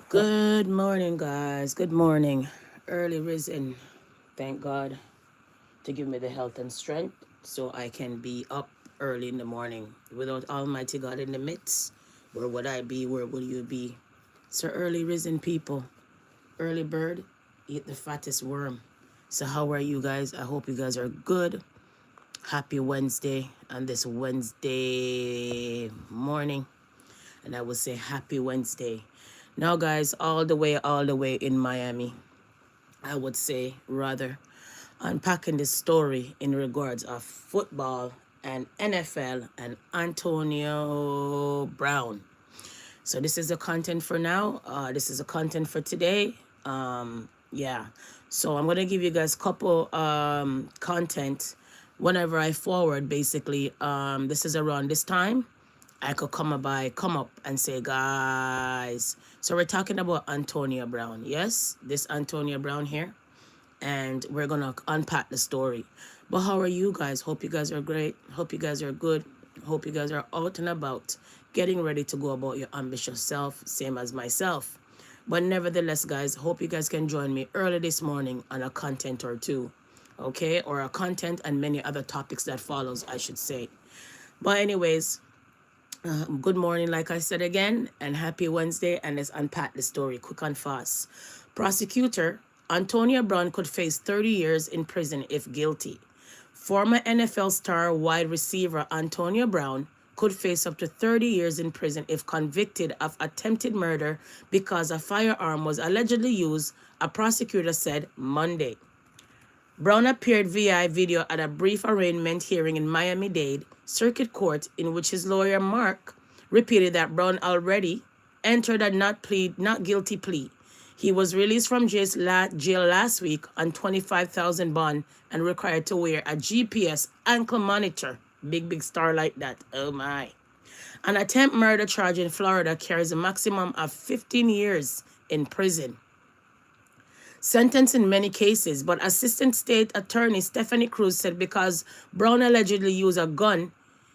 Good morning, guys. Good morning. Early risen. Thank God to give me the health and strength so I can be up early in the morning. Without Almighty God in the midst, where would I be? Where would you be? So, early risen people, early bird, eat the fattest worm. So, how are you guys? I hope you guys are good. Happy Wednesday on this Wednesday morning. And I would say happy Wednesday. Now, guys, all the way in Miami, I would say rather, unpacking the story in regards of football and NFL and Antonio Brown. So this is the content for now. This is the content for today. Yeah. So I'm gonna give you guys couple content whenever I forward. Basically, this is around this time. I could come up and say, guys. So we're talking about Antonio Brown. Yes, this Antonio Brown here, and we're gonna unpack the story. But how are you guys? Hope you guys are great. Hope you guys are good. Hope you guys are out and about, getting ready to go about your ambitious self, same as myself. But nevertheless, guys, hope you guys can join me early this morning on a content or two, okay, or a content and many other topics that follows, I should say. But anyways, good morning, like I said again, and happy Wednesday. And let's unpack the story quick and fast. Prosecutor Antonio Brown could face 30 years in prison if guilty. Former NFL star wide receiver Antonio Brown could face up to 30 years in prison if convicted of attempted murder because a firearm was allegedly used, a prosecutor said Monday. Brown appeared via video at a brief arraignment hearing in Miami-Dade Circuit Court, in which his lawyer Mark repeated that Brown already entered a not guilty plea. He was released from jail last week on $25,000 bond and required to wear a GPS ankle monitor. Big star like that. Oh my. An attempt murder charge in Florida carries a maximum of 15 years in prison. Sentenced in many cases, but Assistant State Attorney Stephanie Cruz said because Brown allegedly used a gun,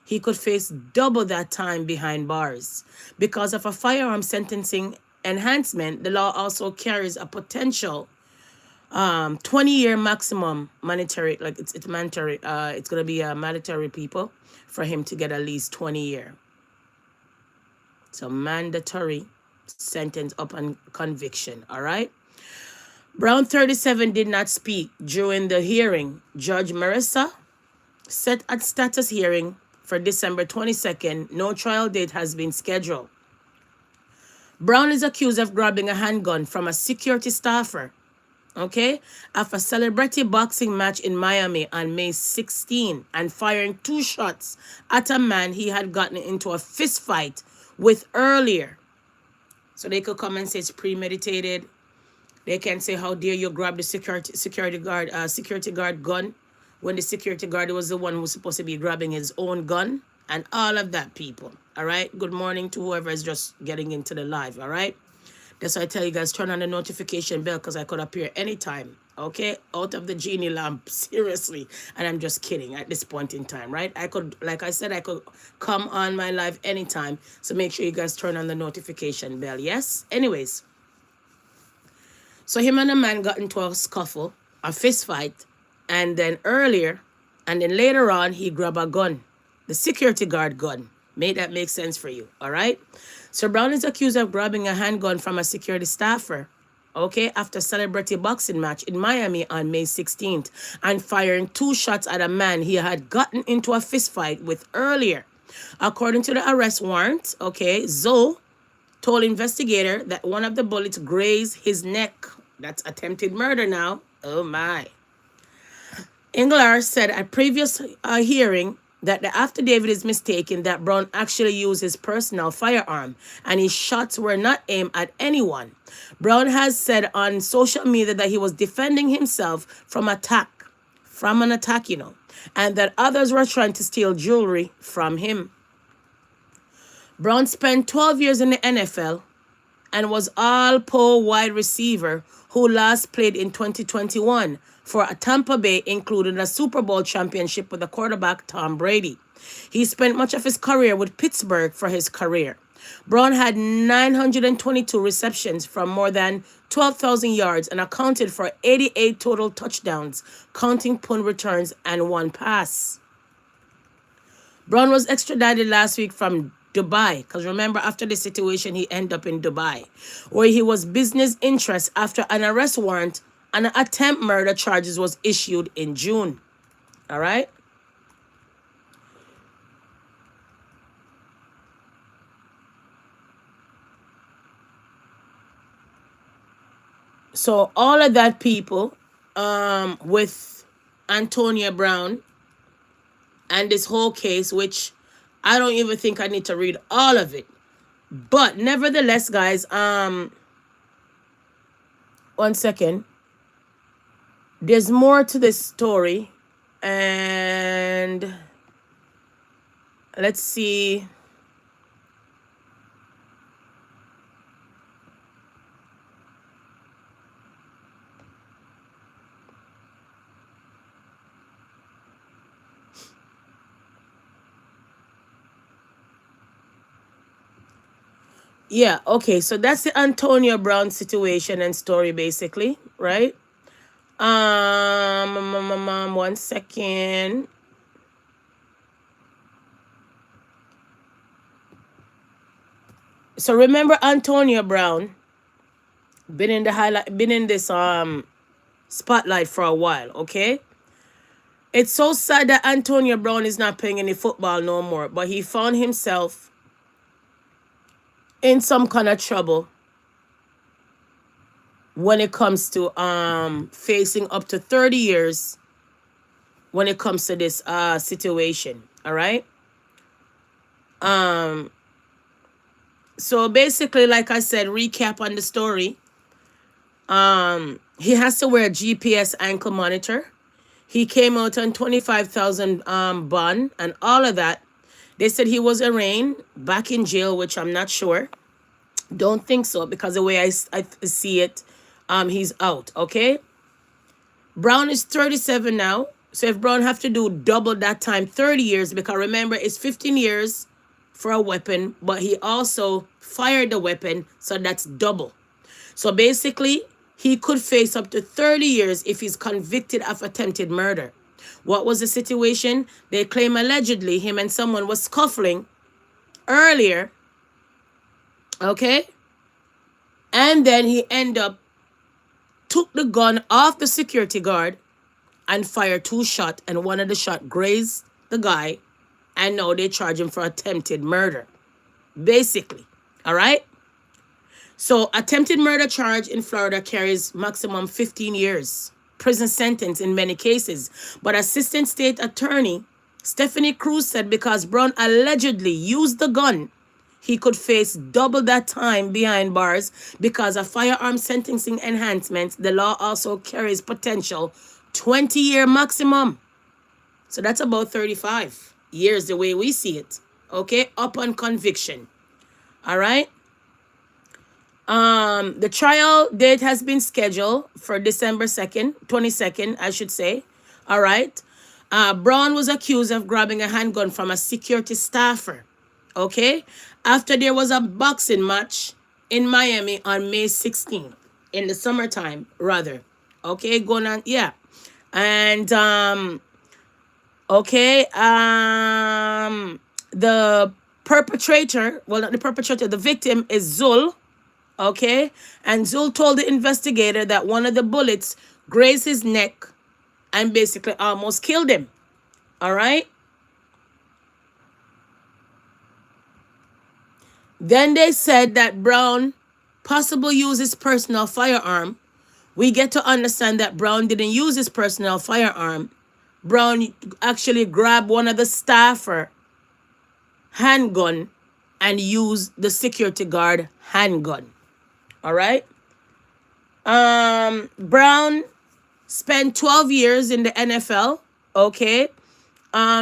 he could face double that time behind bars. Because of a firearm sentencing enhancement, the law also carries a potential 20-year maximum monetary, like it's mandatory. It's gonna be a mandatory people for him to get at least 20 year. So mandatory sentence upon conviction. All right. Brown, 37, did not speak during the hearing. Judge Marissa set a status hearing for December 22nd. No trial date has been scheduled. Brown is accused of grabbing a handgun from a security staffer, okay, of a celebrity boxing match in Miami on May 16 and firing 2 shots at a man he had gotten into a fist fight with earlier. So they could come and say it's premeditated. They can say, how dare you grab the security guard gun when the security guard was the one who was supposed to be grabbing his own gun, and all of that, people. All right. Good morning to whoever is just getting into the live. All right. That's why I tell you guys, turn on the notification bell because I could appear anytime. Okay. Out of the genie lamp. Seriously. And I'm just kidding at this point in time. Right. I could, like I said, I could come on my live anytime. So make sure you guys turn on the notification bell. Yes. Anyways. So him and a man got into a scuffle, a fist fight, and then later on, he grabbed a gun, the security guard gun. Make that make sense for you, all right? So Brown is accused of grabbing a handgun from a security staffer, okay, after a celebrity boxing match in Miami on May 16th and firing 2 shots at a man he had gotten into a fist fight with earlier. According to the arrest warrant, okay, Zoe told investigator that one of the bullets grazed his neck. That's attempted murder now. Oh my. Inglar said at previous hearing that the affidavit is mistaken, that Brown actually used his personal firearm and his shots were not aimed at anyone. Brown has said on social media that he was defending himself from an attack, and that others were trying to steal jewelry from him. Brown spent 12 years in the NFL and was all-pro wide receiver who last played in 2021 for Tampa Bay, including a Super Bowl championship with the quarterback Tom Brady. He spent much of his career with Pittsburgh for his career. Brown had 922 receptions from more than 12,000 yards and accounted for 88 total touchdowns, counting punt returns and one pass. Brown was extradited last week from Dubai, because remember, after the situation, he ended up in Dubai, where he was business interest after an arrest warrant and attempt murder charges was issued in June. All right? So all of that, people, with Antonia Brown and this whole case, which I don't even think I need to read all of it. But nevertheless, guys, 1 second. There's more to this story. And let's see. Yeah, okay, so that's the Antonio Brown situation and story, basically, right? 1 second. So remember, Antonio Brown been in this spotlight for a while, okay? It's so sad that Antonio Brown is not playing any football no more, but he found himself in some kind of trouble when it comes to facing up to 30 years when it comes to this situation. All right. So basically, like I said, recap on the story. He has to wear a GPS ankle monitor. He came out on 25,000 bond and all of that. They said he was arraigned back in jail, which I'm not sure. Don't think so, because the way I see it, he's out, okay? Brown is 37 now. So if Brown have to do double that time, 30 years, because remember, it's 15 years for a weapon, but he also fired the weapon, so that's double. So basically, he could face up to 30 years if he's convicted of attempted murder. What was the situation? They claim allegedly him and someone was scuffling earlier, okay? And then he took the gun off the security guard and fired 2 shots, and one of the shots grazed the guy, and now they charge him for attempted murder, basically, all right? So attempted murder charge in Florida carries maximum 15 years prison sentence in many cases. But Assistant State Attorney Stephanie Cruz said because Brown allegedly used the gun, he could face double that time behind bars because of firearm sentencing enhancements. The law also carries potential 20-year maximum. So that's about 35 years the way we see it. Okay, upon conviction. All right. The trial date has been scheduled for December 22nd, I should say. All right. Brown was accused of grabbing a handgun from a security staffer. Okay. After there was a boxing match in Miami on May 16th, in the summertime, rather. Okay. Going on. Yeah. And, okay. The perpetrator, well, not the perpetrator, the victim is Zul. Okay, and Zul told the investigator that one of the bullets grazed his neck and basically almost killed him. All right. Then they said that Brown possibly used his personal firearm. We get to understand that Brown didn't use his personal firearm. Brown actually grabbed one of the staffer handgun and used the security guard handgun. All right. Brown spent 12 years in the NFL. Okay.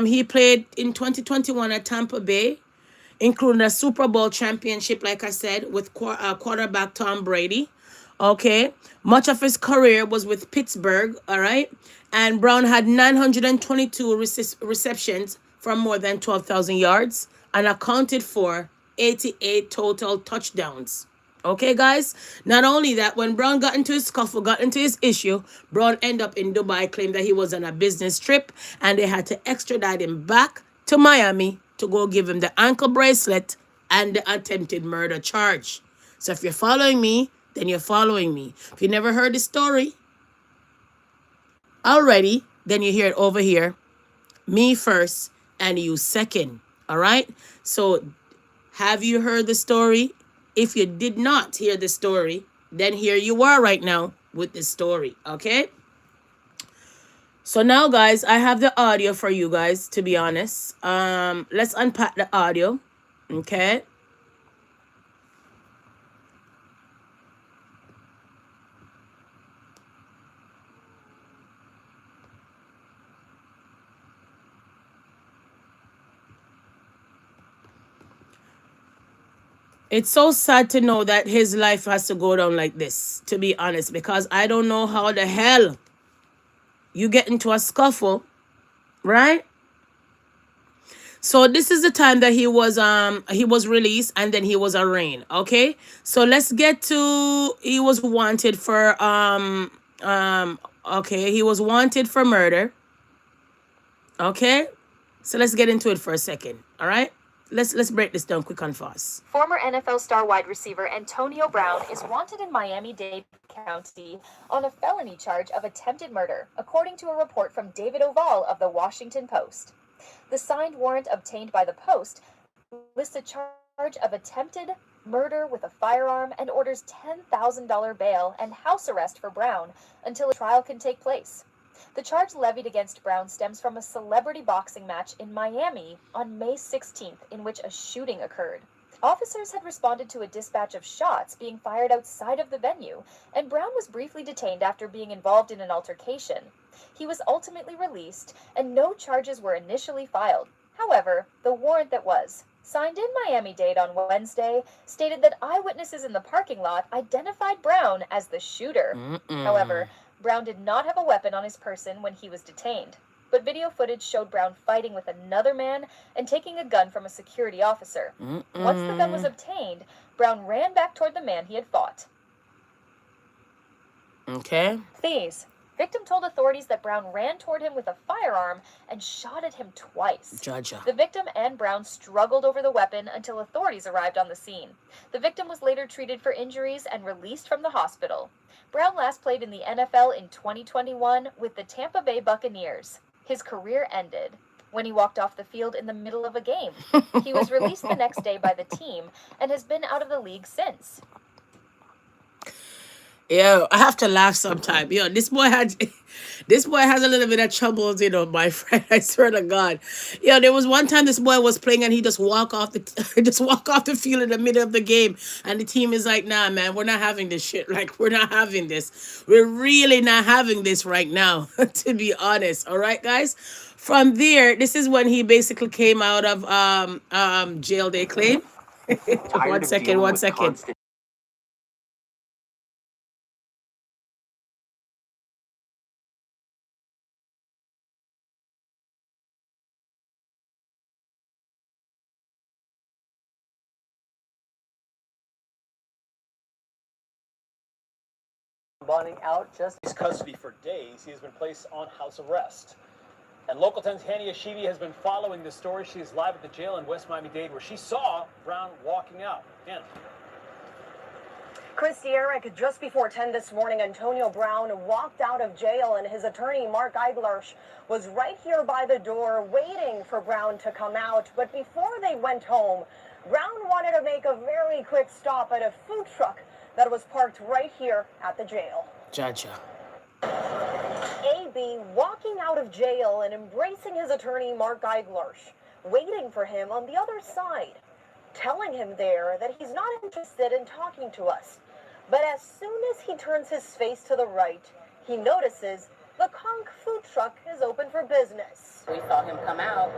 He played in 2021 at Tampa Bay, including a Super Bowl championship, like I said, with quarterback Tom Brady. Okay. Much of his career was with Pittsburgh. All right. And Brown had 922 receptions from more than 12,000 yards and accounted for 88 total touchdowns. Okay, guys. Not only that, when Brown got into his scuffle, got into his issue, Brown ended up in Dubai, claimed that he was on a business trip, and they had to extradite him back to Miami to go give him the ankle bracelet and the attempted murder charge. So if you're following me, then you're following me. If you never heard the story already, then you hear it over here. Me first and you second. All right? So have you heard the story? If you did not hear the story, then here you are right now with the story, okay? So now, guys, I have the audio for you guys, to be honest. Let's unpack the audio, okay? It's so sad to know that his life has to go down like this, to be honest, because I don't know how the hell you get into a scuffle, right? So this is the time that he was released and then he was arraigned. Okay, so let's get to he was wanted for okay, he was wanted for murder. Okay, so let's get into it for a second. All right, let's break this down quick and fast. Former NFL star wide receiver Antonio Brown is wanted in Miami-Dade County on a felony charge of attempted murder, according to a report from David Oval of the Washington Post. The signed warrant obtained by the Post lists a charge of attempted murder with a firearm and orders $10,000 bail and house arrest for Brown until a trial can take place. The charge levied against Brown stems from a celebrity boxing match in Miami on May 16th, in which a shooting occurred. Officers had responded to a dispatch of shots being fired outside of the venue, and Brown was briefly detained after being involved in an altercation. He was ultimately released, and no charges were initially filed. However, the warrant that was signed in Miami-Dade on Wednesday stated that eyewitnesses in the parking lot identified Brown as the shooter. However, Brown did not have a weapon on his person when he was detained, but video footage showed Brown fighting with another man and taking a gun from a security officer. Once the gun was obtained, Brown ran back toward the man he had fought. Okay. Thieves. Victim told authorities that Brown ran toward him with a firearm and shot at him twice. Jaja. The victim and Brown struggled over the weapon until authorities arrived on the scene. The victim was later treated for injuries and released from the hospital. Brown last played in the NFL in 2021 with the Tampa Bay Buccaneers. His career ended when he walked off the field in the middle of a game. He was released the next day by the team and has been out of the league since. Yo, I have to laugh sometime. Yo, this boy has a little bit of troubles, my friend. I swear to God. Yo, there was one time this boy was playing and he just walk off the just walk off the field in the middle of the game, and the team is like, nah, man, we're not having this shit. Like, we're not having this. We're really not having this right now, to be honest. All right, guys. From there, this is when he basically came out of jail, they claim. One second. Bonding out just his custody for days. He has been placed on house arrest. And local 10's Hania Shivi has been following this story. She is live at the jail in West Miami-Dade where she saw Brown walking out. Hannah. Chris Eric, just before 10 this morning, Antonio Brown walked out of jail, and his attorney, Mark Eiglersch, was right here by the door waiting for Brown to come out. But before they went home, Brown wanted to make a very quick stop at a food truck that was parked right here at the jail. Jaja. AB walking out of jail and embracing his attorney, Mark Eiglersch, waiting for him on the other side, telling him there that he's not interested in talking to us. But as soon as he turns his face to the right, he notices the Conch food truck is open for business. We saw him come out,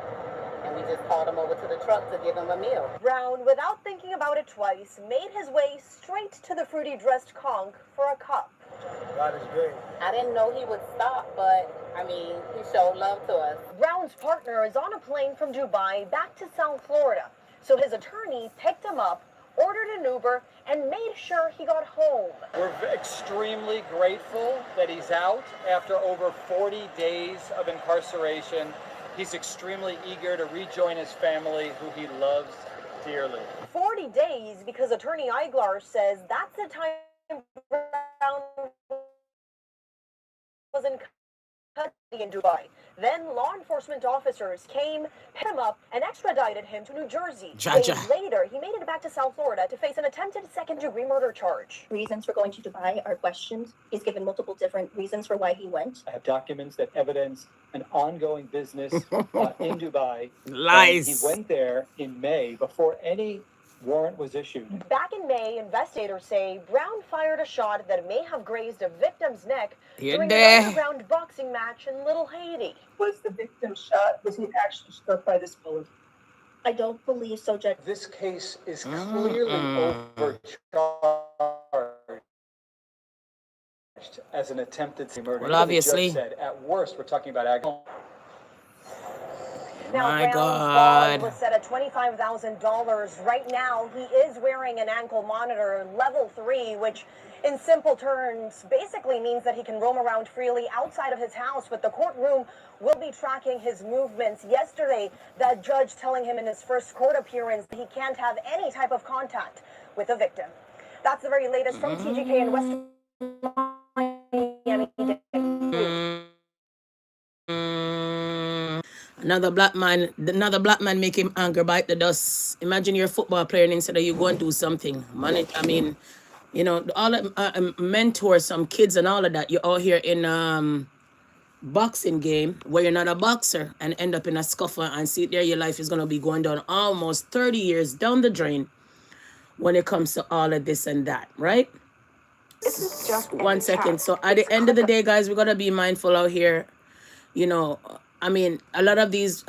and we just called him over to the truck to give him a meal. Brown, without thinking about it twice, made his way straight to the fruity-dressed Conch for a cup. God is great. I didn't know he would stop, but, he showed love to us. Brown's partner is on a plane from Dubai back to South Florida. So his attorney picked him up, ordered an Uber, and made sure he got home. We're extremely grateful that he's out after over 40 days of incarceration. He's extremely eager to rejoin his family, who he loves dearly. 40 days because attorney Eiglar says that's the time Brown was in custody in Dubai. Then law enforcement officers came, picked him up, and extradited him to New Jersey. Days later, he made it back to South Florida to face an attempted second-degree murder charge. Reasons for going to Dubai are questioned. He's given multiple different reasons for why he went. I have documents that evidence an ongoing business in Dubai. Lies. He went there in May before any warrant was issued. Back in May, investigators say Brown fired a shot that may have grazed a victim's neck during an underground boxing match in Little Haiti. Was the victim shot? Was he actually struck by this bullet? I don't believe so, Judge. This case is clearly overcharged as an attempted murder. Well, obviously. The judge said, at worst, we're talking about aggravated. Now, My Brown's God. bond was set at $25,000. Right now, he is wearing an ankle monitor, level 3, which in simple terms basically means that he can roam around freely outside of his house, but the courtroom will be tracking his movements. Yesterday, that judge telling him in his first court appearance that he can't have any type of contact with the victim. That's the very latest from TGK in West Miami-Dade. Another black man make him anger bite the dust. Imagine you're a football player and instead of you go and do something. Man, I mean, you know, all mentor some kids and all of that. You're all here in boxing game where you're not a boxer and end up in a scuffle and see there your life is going to be going down almost 30 years down the drain when it comes to all of this and that, right? This is just 1 second. So at the end of the day, guys, we got to be mindful out here. You know, I mean, a lot of these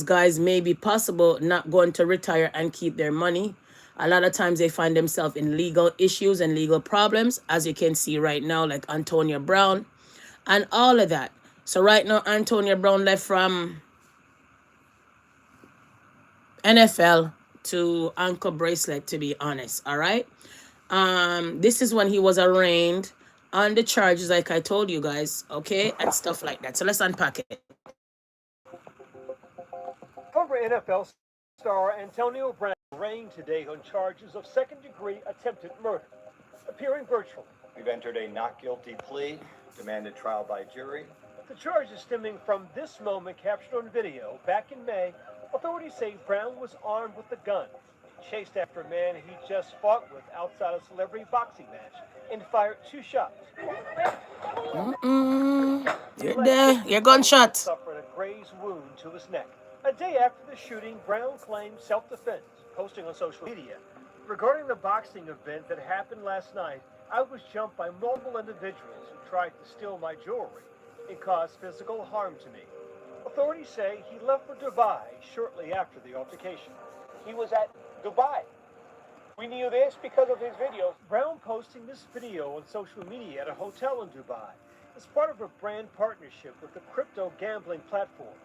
guys may be possible not going to retire and keep their money. A lot of times they find themselves in legal issues and legal problems, as you can see right now, like Antonio Brown and all of that. So right now, Antonio Brown left from NFL to ankle bracelet, to be honest. All right. This is when he was arraigned on the charges, like I told you guys, okay, and stuff like that. So let's unpack it. Former NFL star Antonio Brown arraigned today on charges of second-degree attempted murder, appearing virtually. We've entered a not guilty plea, demanded trial by jury. The charge is stemming from this moment captured on video back in May. Authorities say Brown was armed with a gun. He chased after a man he just fought with outside a celebrity boxing match and fired 2 shots. You're there. You're gunshot. Suffered a grazed wound to his neck. A day after the shooting, Brown claimed self-defense, posting on social media. Regarding the boxing event that happened last night, I was jumped by multiple individuals who tried to steal my jewelry and caused physical harm to me. Authorities say he left for Dubai shortly after the altercation. He was at Dubai. We knew this because of his videos. Brown posting this video on social media at a hotel in Dubai as part of a brand partnership with the crypto gambling platform.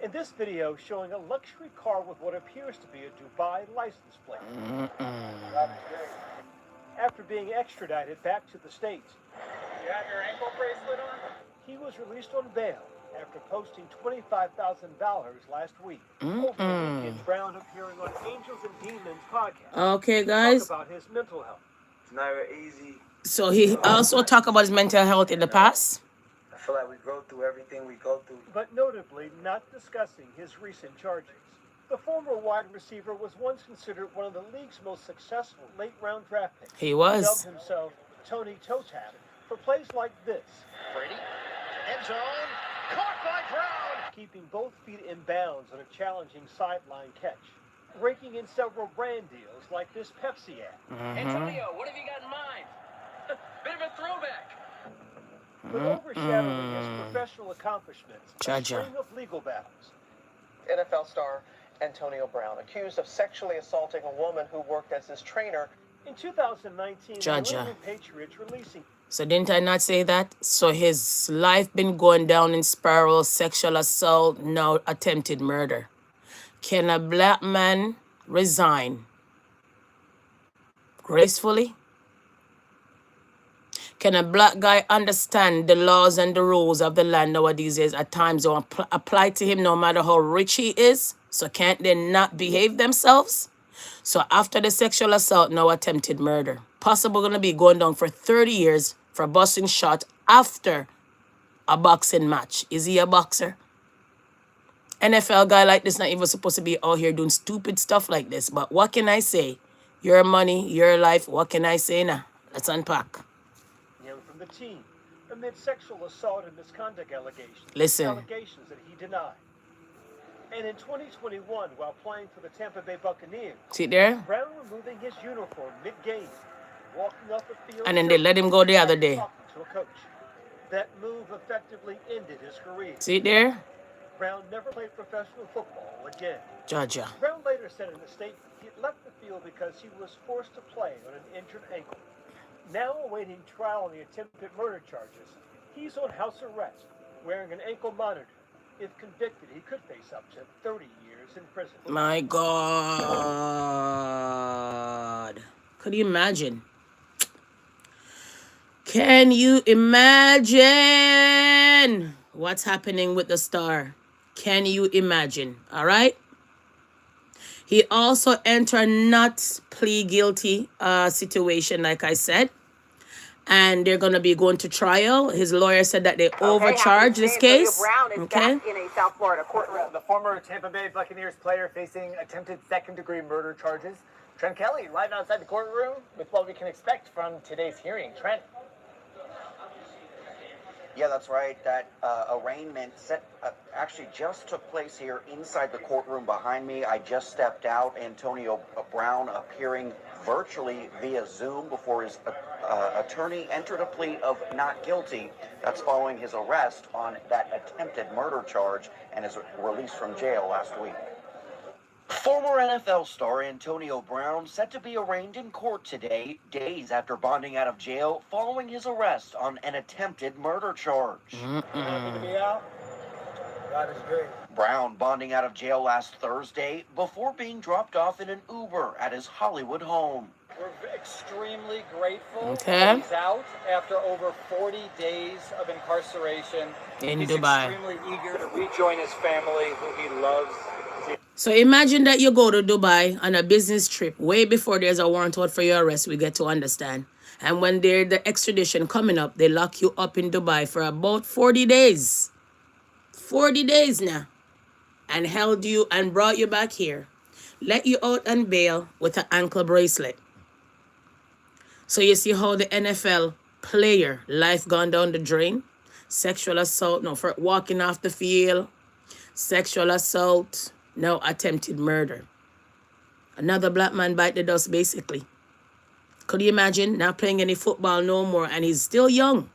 In this video showing a luxury car with what appears to be a Dubai license plate. After being extradited back to the States. You have your ankle bracelet on? He was released on bail after posting $25,000 last week. Over the weekend, Brown appearing on Angels and Demons podcast. Okay, guys. Talk about his mental health. It's never easy. So he also talked about his mental health in the past. I feel like we go through everything we go through. But notably not discussing his recent charges. The former wide receiver was once considered one of the league's most successful late-round draft picks. He was. Dubbed himself Tony Toe Tap for plays like this. Brady, end zone, caught by Brown. Keeping both feet in bounds on a challenging sideline catch. Raking in several brand deals like this Pepsi ad. Antonio, what have you got in mind? Bit of a throwback. But overshadowing his professional accomplishments, a Jaja. string of legal battles. NFL star Antonio Brown, accused of sexually assaulting a woman who worked as his trainer. In 2019, the Jaja. New England Patriots releasing. So didn't I not say that? So his life been going down in spiral, sexual assault, now attempted murder. Can a black man resign gracefully? Can a black guy understand the laws and the rules of the land nowadays? At times don't apply to him no matter how rich he is? So can't they not behave themselves? So after the sexual assault, now attempted murder. Possible going to be going down for 30 years for busting shot after a boxing match. Is he a boxer? NFL guy like this not even supposed to be out here doing stupid stuff like this. But what can I say? Your money, your life. What can I say now? Let's unpack. From the team amid sexual assault and misconduct allegations. Listen. Allegations that he denied. And in 2021, while playing for the Tampa Bay Buccaneers, see there? Brown removing his uniform mid-game, walking off the field, and then they let him go the other day. Talking to a coach. That move effectively ended his career. See there? Brown never played professional football again. Georgia. Brown later said in a statement he had left the field because he was forced to play on an injured ankle. Now awaiting trial on the attempted murder charges, he's on house arrest, wearing an ankle monitor. If convicted, he could face up to 30 years in prison. My God. Could you imagine? Can you imagine what's happening with the star? Can you imagine? All right. He also entered not plea guilty situation, like I said. And they're going to be going to trial. His lawyer said that they overcharged this case. Brown is Okay. back in a South Florida courtroom. The former Tampa Bay Buccaneers player facing attempted second-degree murder charges. Trent Kelly, live outside the courtroom with what we can expect from today's hearing. Trent. Yeah, that's right. That arraignment actually just took place here inside the courtroom behind me. I just stepped out. Antonio Brown appearing virtually via Zoom before his attorney entered a plea of not guilty. That's following his arrest on that attempted murder charge and his release from jail last week. Former NFL star Antonio Brown set to be arraigned in court today, days after bonding out of jail following his arrest on an attempted murder charge. Happy to be out. God is great. Brown bonding out of jail last Thursday before being dropped off in an Uber at his Hollywood home. We're extremely grateful Okay. that he's out after over 40 days of incarceration. In he's Dubai. extremely eager to rejoin his family, who he loves. So imagine that you go to Dubai on a business trip way before there's a warrant out for your arrest, we get to understand. And when there's the extradition coming up, they lock you up in Dubai for about 40 days. 40 days now. And held you and brought you back here. Let you out on bail with an ankle bracelet. So you see how the NFL player life gone down the drain? Sexual assault, no, for walking off the field. Sexual assault. No, attempted murder. Another black man bite the dust, basically. Could you imagine? Not playing any football no more, and he's still young.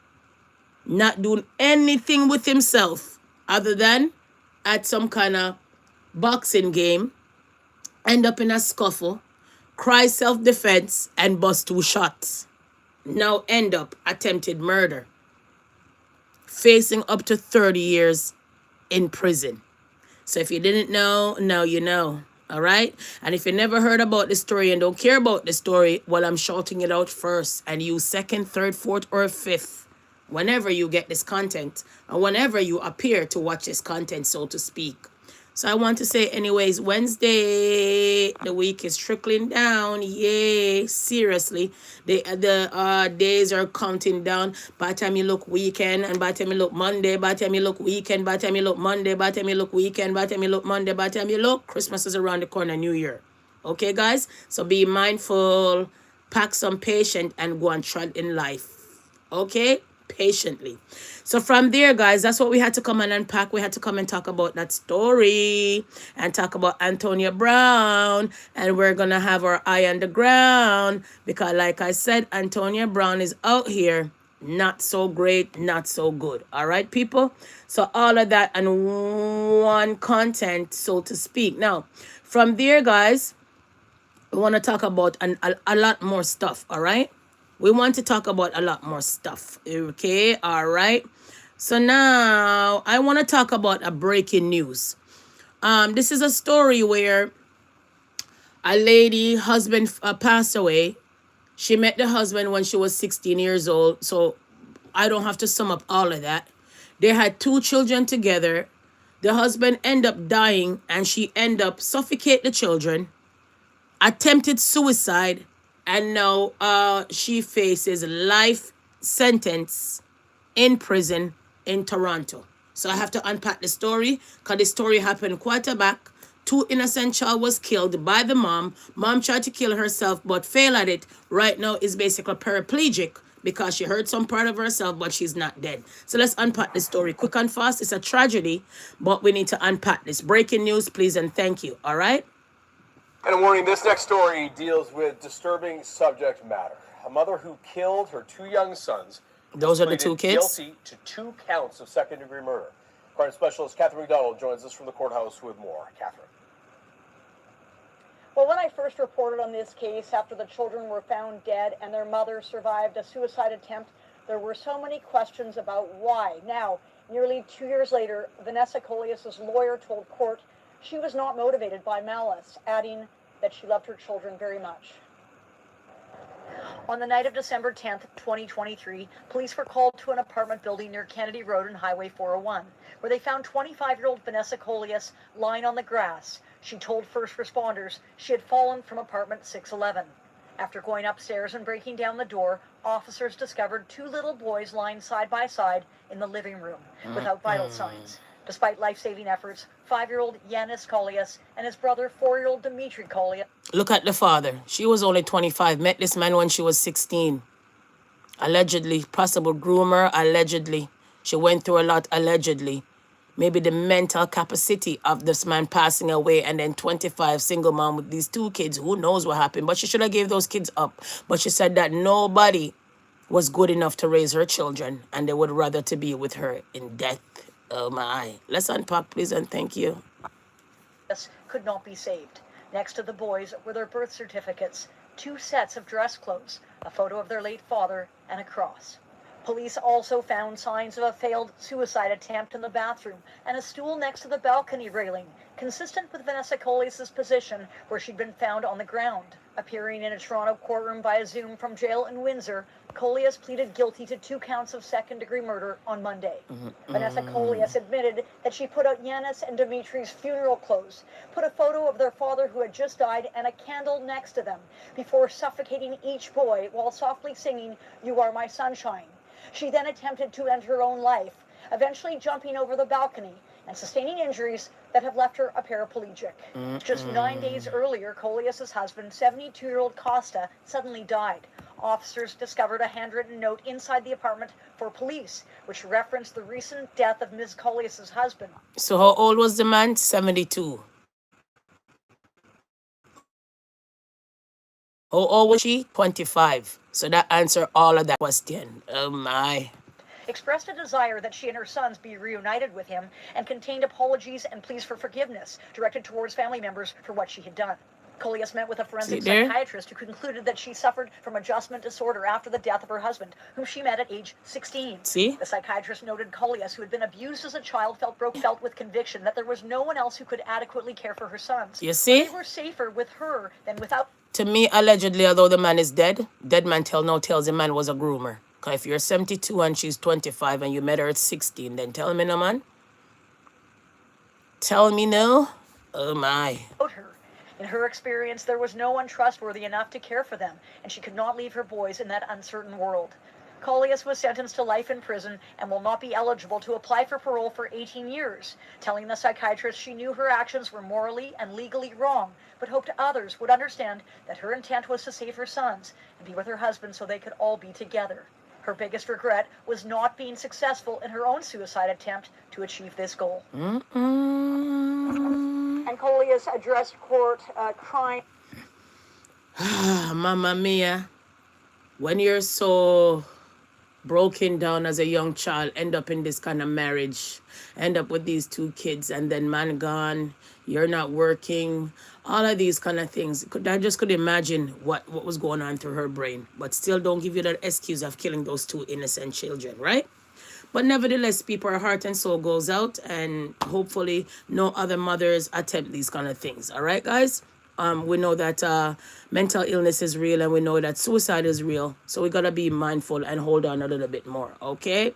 Not doing anything with himself other than at some kind of boxing game, end up in a scuffle, cry self-defense, and bust 2 shots. Now end up attempted murder. Facing up to 30 years in prison. So if you didn't know, now you know. All right? And if you never heard about the story and don't care about the story, well, I'm shouting it out first. And you second, third, fourth, or fifth, whenever you get this content, or whenever you appear to watch this content, so to speak. So I want to say, anyways, Wednesday, the week is trickling down. Yay, seriously. The days are counting down. By the time you look weekend, and by the time you look Monday, by the time you look weekend, by the time you look Monday, by the time you look weekend, by the time you look Monday, by the time you look, Christmas is around the corner, New Year. Okay, guys? So be mindful, pack some patience, and go and trot in life. Okay? Patiently. So from there, guys, that's what we had to come and unpack. We had to come and talk about that story and talk about Antonio Brown. And we're going to have our eye on the ground because, like I said, Antonio Brown is out here. Not so great, not so good. All right, people? So all of that and one content, so to speak. Now, from there, guys, we want to talk about a lot more stuff. All right? We want to talk about a lot more stuff. Okay? All right? So now, I want to talk about a breaking news. This is a story where A lady, husband passed away. She met the husband when she was 16 years old. So I don't have to sum up all of that. They had 2 children together. The husband ended up dying and she ended up suffocate the children, attempted suicide, and now she faces life sentence in prison in Toronto. So I have to unpack the story because the story happened quite a back. 2 innocent child was killed by the mom. Mom tried to kill herself but failed at it. Right now is basically paraplegic because she hurt some part of herself, but she's not dead. So let's unpack the story quick and fast. It's a tragedy, but we need to unpack this. Breaking news, please, and thank you. All right? And a warning, this next story deals with disturbing subject matter. A mother who killed her 2 young sons. Those are the 2 kids? Guilty to 2 counts of second-degree murder. Crime specialist Catherine McDonald joins us from the courthouse with more. Catherine. Well, when I first reported on this case after the children were found dead and their mother survived a suicide attempt, there were so many questions about why. Now, nearly 2 years later, Vanessa Colias' lawyer told court she was not motivated by malice, adding that she loved her children very much. On the night of December 10th, 2023, police were called to an apartment building near Kennedy Road and Highway 401, where they found 25-year-old Vanessa Colias lying on the grass. She told first responders she had fallen from apartment 611. After going upstairs and breaking down the door, officers discovered 2 little boys lying side by side in the living room without vital signs. Despite life-saving efforts, 5-year-old Yanis Colias and his brother, 4-year-old Dimitri Colias. Look at the father. She was only 25. Met this man when she was 16. Allegedly. Possible groomer. Allegedly. She went through a lot. Allegedly. Maybe the mental capacity of this man passing away, and then 25, single mom with these 2 kids. Who knows what happened? But she should have gave those kids up. But she said that nobody was good enough to raise her children, and they would rather to be with her in death. Oh my. Let's unpack, please, and thank you. Could not be saved. Next to the boys were their birth certificates, 2 sets of dress clothes, a photo of their late father, and a cross. Police also found signs of a failed suicide attempt in the bathroom and a stool next to the balcony railing, consistent with Vanessa Colias' position where she'd been found on the ground. Appearing in a Toronto courtroom via Zoom from jail in Windsor, Colias pleaded guilty to 2 counts of second-degree murder on Monday. Vanessa Colias admitted that she put out Yanis and Dimitri's funeral clothes, put a photo of their father who had just died and a candle next to them, before suffocating each boy while softly singing, "You Are My Sunshine." She then attempted to end her own life, eventually jumping over the balcony and sustaining injuries that have left her a paraplegic. Just 9 days earlier, Colias' husband, 72-year-old Costa, suddenly died. Officers discovered a handwritten note inside the apartment for police, which referenced the recent death of Ms. Colias' husband. So how old was the man? 72. How old was she? 25. So that answered all of that question. Oh my. Expressed a desire that she and her sons be reunited with him and contained apologies and pleas for forgiveness directed towards family members for what she had done. Colias met with a forensic psychiatrist who concluded that she suffered from adjustment disorder after the death of her husband, whom she met at age 16. See? The psychiatrist noted Colias, who had been abused as a child, felt with conviction that there was no one else who could adequately care for her sons. You see? They were safer with her than without. To me, allegedly, although the man is dead, dead man tell no tales the man was a groomer. Because if you're 72 and she's 25 and you met her at 16, then tell me no, man. Tell me no. Oh my. Her. In her experience, there was no one trustworthy enough to care for them, and she could not leave her boys in that uncertain world. Colias was sentenced to life in prison and will not be eligible to apply for parole for 18 years, telling the psychiatrist she knew her actions were morally and legally wrong, but hoped others would understand that her intent was to save her sons and be with her husband so they could all be together. Her biggest regret was not being successful in her own suicide attempt to achieve this goal. And Colias addressed court crying. Mamma mia. When you're so broken down as a young child, end up in this kind of marriage, end up with these 2 kids, and then man gone, you're not working, all of these kind of things. I just could imagine what was going on through her brain. But still don't give you that excuse of killing those 2 innocent children, right? But nevertheless, people, our heart and soul goes out, and hopefully no other mothers attempt these kind of things. All right, guys? We know that mental illness is real, and we know that suicide is real. So we gotta be mindful and hold on a little bit more, okay?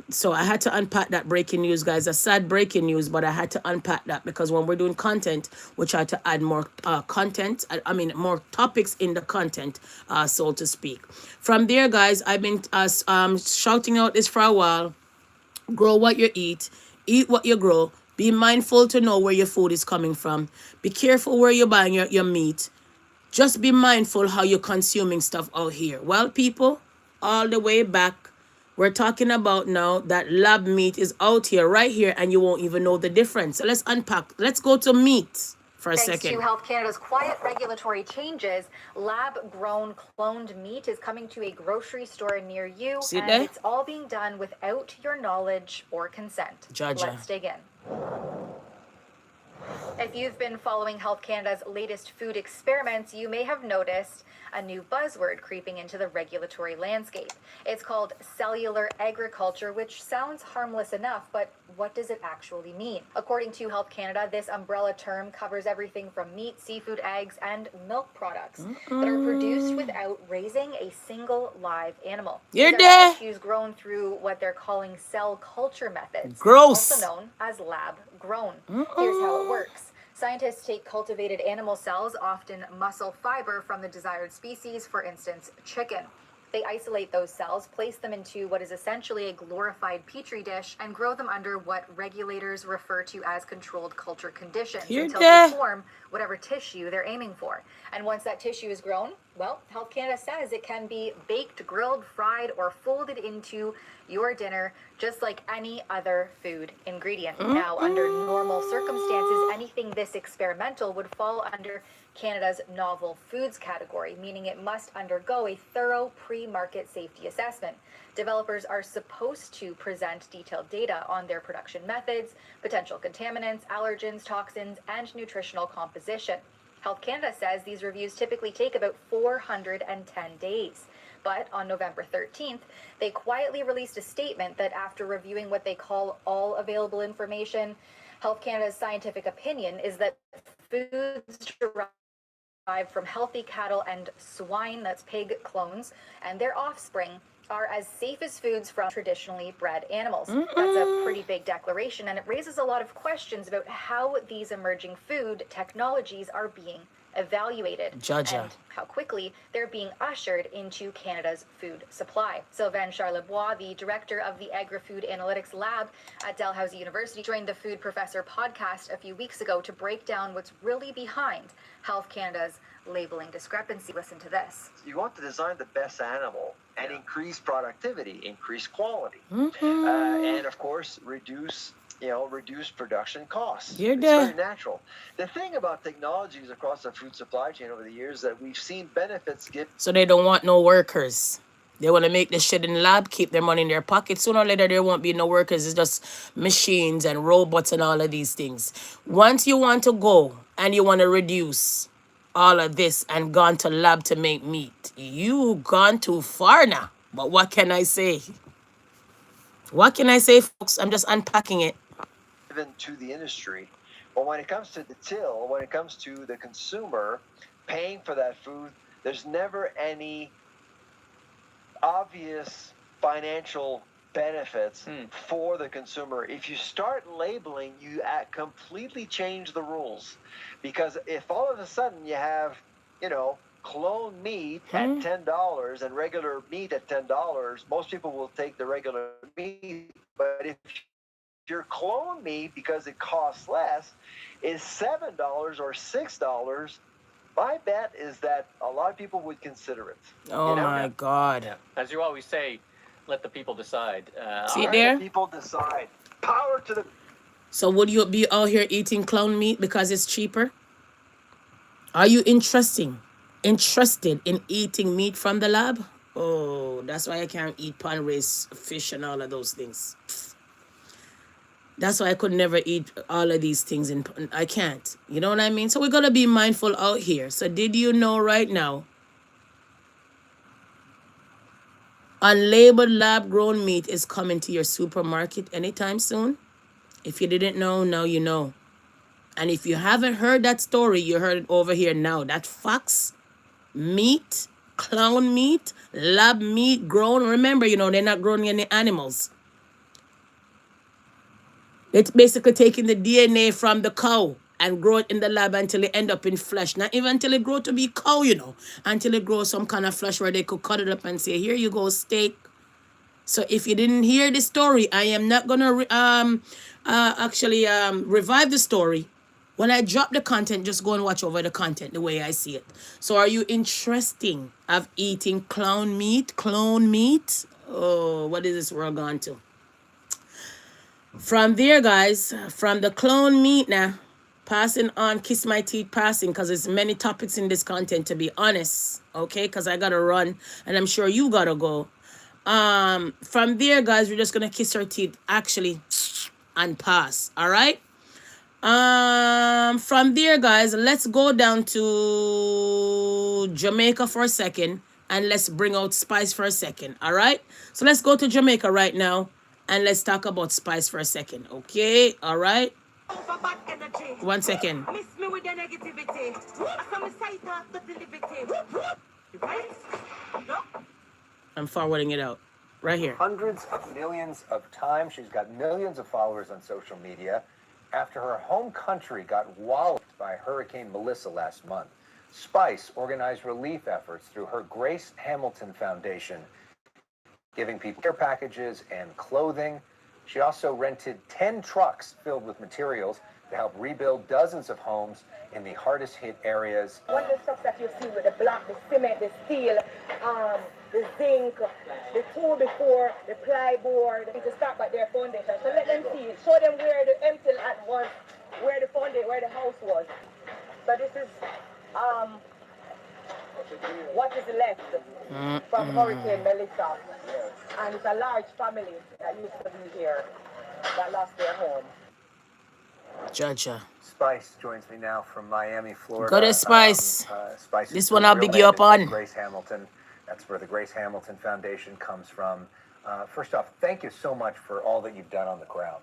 So I had to unpack that breaking news, guys. A sad breaking news, but I had to unpack that because when we're doing content, we try to add more content. I mean, more topics in the content, so to speak. From there, guys, I've been shouting out this for a while. Grow what you eat what you grow. Be mindful to know where your food is coming from. Be careful where you're buying your meat. Just be mindful how you're consuming stuff out here. Well, people, all the way back, we're talking about now that lab meat is out here, right here, and you won't even know the difference. So let's unpack. Let's go to meat for a Thanks second. to Health Canada's quiet regulatory changes, lab-grown cloned meat is coming to a grocery store near you, See and there? it's all being done without your knowledge or consent. Jaja. Let's dig in. If you've been following Health Canada's latest food experiments, you may have noticed a new buzzword creeping into the regulatory landscape. It's called cellular agriculture, which sounds harmless enough, but what does it actually mean? According to Health Canada, this umbrella term covers everything from meat, seafood, eggs, and milk products that are produced without raising a single live animal. You're These there. are tissues grown through what they're calling cell culture methods, Gross. also known as lab grown. Here's how it works. Scientists take cultivated animal cells, often muscle fiber, from the desired species, for instance, chicken. They isolate those cells, place them into what is essentially a glorified petri dish, and grow them under what regulators refer to as controlled culture conditions until they form whatever tissue they're aiming for. And once that tissue is grown, well, Health Canada says it can be baked, grilled, fried, or folded into your dinner just like any other food ingredient. Now, under normal circumstances, anything this experimental would fall under Canada's novel foods category, meaning it must undergo a thorough pre-market safety assessment. Developers are supposed to present detailed data on their production methods, potential contaminants, allergens, toxins, and nutritional composition. Health Canada says these reviews typically take about 410 days. But on November 13th, they quietly released a statement that after reviewing what they call all available information, Health Canada's scientific opinion is that foods derived from healthy cattle and swine, that's pig clones, and their offspring are as safe as foods from traditionally bred animals. That's a pretty big declaration, and it raises a lot of questions about how these emerging food technologies are being evaluated and how quickly they're being ushered into Canada's food supply. Sylvain Charlebois, the director of the Agri-Food Analytics Lab at Dalhousie University, joined the Food Professor podcast a few weeks ago to break down what's really behind Health Canada's labeling discrepancy. Listen to this. You want to design the best animal and increase productivity, increase quality, and of course reduce production costs. It's very natural. The thing about technologies across the food supply chain over the years that we've seen benefits give. So they don't want no workers. They want to make this shit in the lab, keep their money in their pocket. Sooner or later, there won't be no workers. It's just machines and robots and all of these things. Once you want to go and you want to reduce all of this and gone to lab to make meat, you gone too far now. But what can I say? What can I say, folks? I'm just unpacking it. Given to the industry, but when it comes to the till, when it comes to the consumer paying for that food, there's never any obvious financial benefits for the consumer. If you start labeling, you completely change the rules, because if all of a sudden you have, clone meat at $10 and regular meat at $10, most people will take the regular meat. But if your clone meat, because it costs less, is $7 or $6, my bet is that a lot of people would consider it. Oh my God. Yeah. As you always say, let the people decide. See it there? The people decide. Power to the... So would you be out here eating clown meat because it's cheaper? Are you interested in eating meat from the lab? Oh, that's why I can't eat pan-raised fish and all of those things. That's why I could never eat all of these things. I can't. You know what I mean? So we got to be mindful out here. So did you know right now, unlabeled lab-grown meat is coming to your supermarket anytime soon? If you didn't know, now you know. And if you haven't heard that story, you heard it over here now. That fox meat, clown meat, lab meat grown. Remember, you know, they're not growing any animals. It's basically taking the DNA from the cow and grow it in the lab until it end up in flesh. Not even until it grow to be cow, you know. Until it grows some kind of flesh where they could cut it up and say, here you go, steak. So if you didn't hear the story, I am not going to revive the story. When I drop the content, just go and watch over the content the way I see it. So are you interested of eating clown meat? Oh, what is this world gone to? From there, guys, from the clone meat now, passing on, kiss my teeth passing, because there's many topics in this content, to be honest, okay, because I gotta run, and I'm sure you gotta go. From there, guys, we're just gonna kiss our teeth, actually, and pass, all right? From there, guys, let's go down to Jamaica for a second, and let's bring out Spice for a second, all right? So let's go to Jamaica right now. And let's talk about Spice for a second, okay? All right? 1 second. Miss me with the negativity. I'm forwarding it out. Right here. Hundreds of millions of times. She's got millions of followers on social media. After her home country got walloped by Hurricane Melissa last month, Spice organized relief efforts through her Grace Hamilton Foundation, giving people care packages and clothing. She also rented 10 trucks filled with materials to help rebuild dozens of homes in the hardest hit areas. One of the stuff that you see with the block, the cement, the steel, the zinc, the tool before, the plyboard, to start by their foundation. So let them see, show them where the empty lot was, where the foundation, where the house was. So this is what is left from Hurricane Melissa. And it's a large family that used to be here that lost their home. Jaja. Spice joins me now from Miami, Florida. Go to Spice. Spice. This one I'll big you up on. Grace Hamilton. That's where the Grace Hamilton Foundation comes from. First off, thank you so much for all that you've done on the ground.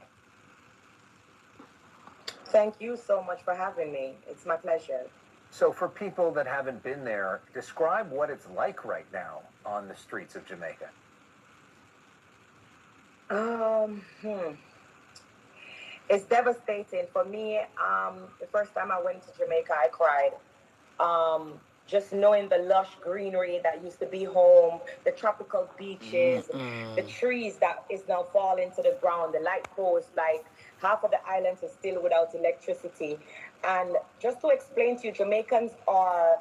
Thank you so much for having me. It's my pleasure. So for people that haven't been there, describe what it's like right now on the streets of Jamaica. It's devastating for me. The first time I went to Jamaica, I cried. Just knowing the lush greenery that used to be home, the tropical beaches, the trees that is now falling to the ground, the light posts, like half of the islands is still without electricity. And just to explain to you, Jamaicans are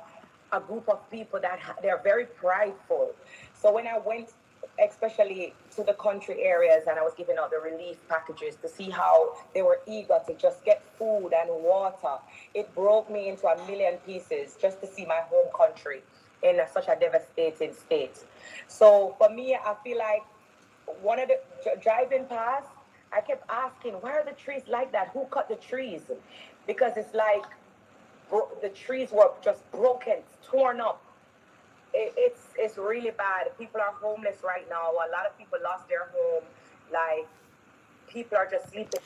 a group of people that they're very prideful. So when I went, especially to the country areas, and I was giving out the relief packages to see how they were eager to just get food and water, it broke me into a million pieces just to see my home country in such a devastating state. So for me, I feel like one of the driving past, I kept asking, why are the trees like that? Who cut the trees? Because it's like the trees were just broken, torn up. It's really bad. People are homeless right now. A lot of people lost their home. Like, people are just sleeping.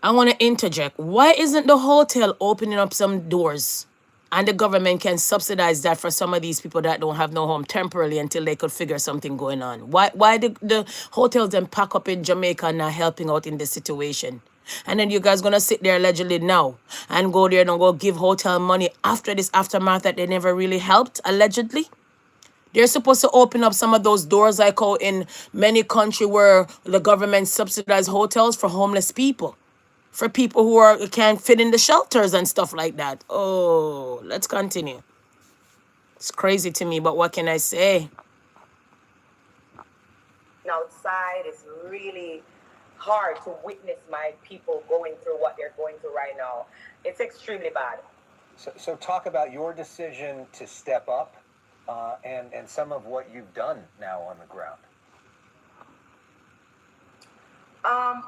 I want to interject. Why isn't the hotel opening up some doors and the government can subsidize that for some of these people that don't have no home temporarily until they could figure something going on? Why the hotels then pack up in Jamaica and not helping out in this situation? And then you guys gonna sit there allegedly now and go there and go give hotel money after this aftermath that they never really helped, allegedly? They're supposed to open up some of those doors like how in many countries where the government subsidize hotels for homeless people. For people who can't fit in the shelters and stuff like that. Oh, let's continue. It's crazy to me, but what can I say? Outside, it's really hard to witness my people going through what they're going through right now. It's extremely bad. So talk about your decision to step up and some of what you've done now on the ground.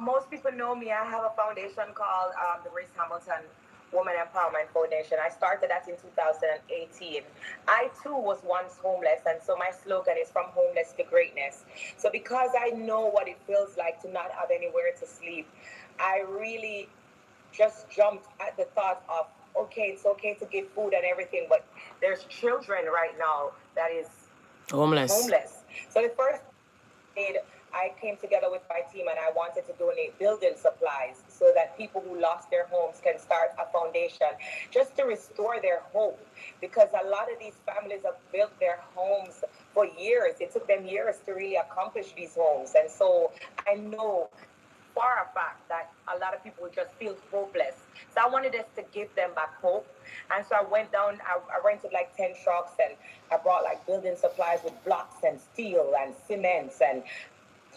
Most people know me. I have a foundation called the Grace Hamilton Women Empowerment Foundation. I started that in 2018. I too was once homeless, and so my slogan is from homeless to greatness. So because I know what it feels like to not have anywhere to sleep, I really just jumped at the thought of, okay, it's okay to give food and everything, but there's children right now that is Homeless. So the first aid, I came together with my team and I wanted to donate building supplies so that people who lost their homes can start a foundation just to restore their hope, because a lot of these families have built their homes for years. It took them years to really accomplish these homes. And so I know for a fact that a lot of people just feel hopeless. So I wanted us to give them back hope. And so I went down, I rented like 10 trucks and I brought like building supplies with blocks and steel and cements and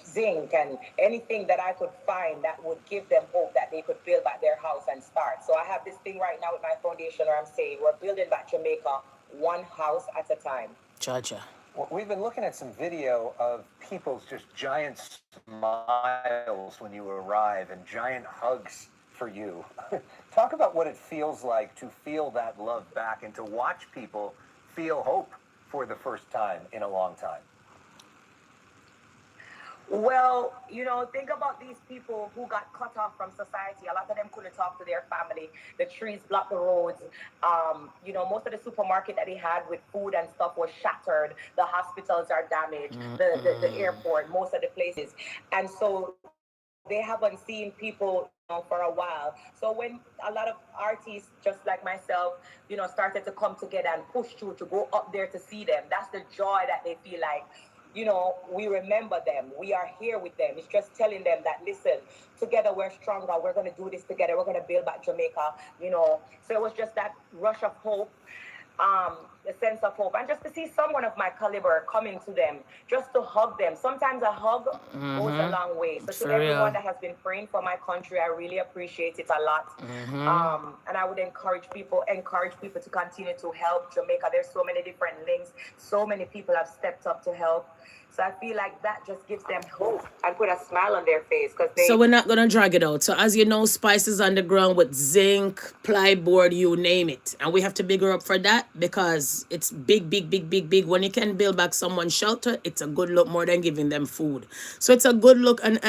zinc and anything that I could find that would give them hope that they could build back their house and start. So I have this thing right now with my foundation where I'm saying we're building back Jamaica one house at a time. Chacha. Well, we've been looking at some video of people's just giant smiles when you arrive and giant hugs for you. Talk about what it feels like to feel that love back and to watch people feel hope for the first time in a long time. Well, you know, think about these people who got cut off from society. A lot of them couldn't talk to their family. The trees blocked the roads. You know, most of the supermarket that they had with food and stuff was shattered. The hospitals are damaged. The airport, most of the places. And so they haven't seen people, you know, for a while. So when a lot of artists, just like myself, you know, started to come together and push through to go up there to see them, that's the joy that they feel like, you know, we remember them. We are here with them. It's just telling them that, listen, together we're stronger. We're going to do this together. We're going to build back Jamaica, you know. So it was just that rush of hope, the sense of hope. And just to see someone of my caliber coming to them, just to hug them. Sometimes a hug goes a long way. So to everyone that has been praying for my country, I really appreciate it a lot. And I would encourage people to continue to help Jamaica. There's so many different links. So many people have stepped up to help. So I feel like that just gives them hope and put a smile on their face. So we're not going to drag it out. So as you know, Spice is on the ground with zinc, plyboard, you name it. And we have to big her up for that because it's big, big, big, big, big. When you can build back someone's shelter, it's a good look more than giving them food. So it's a good look and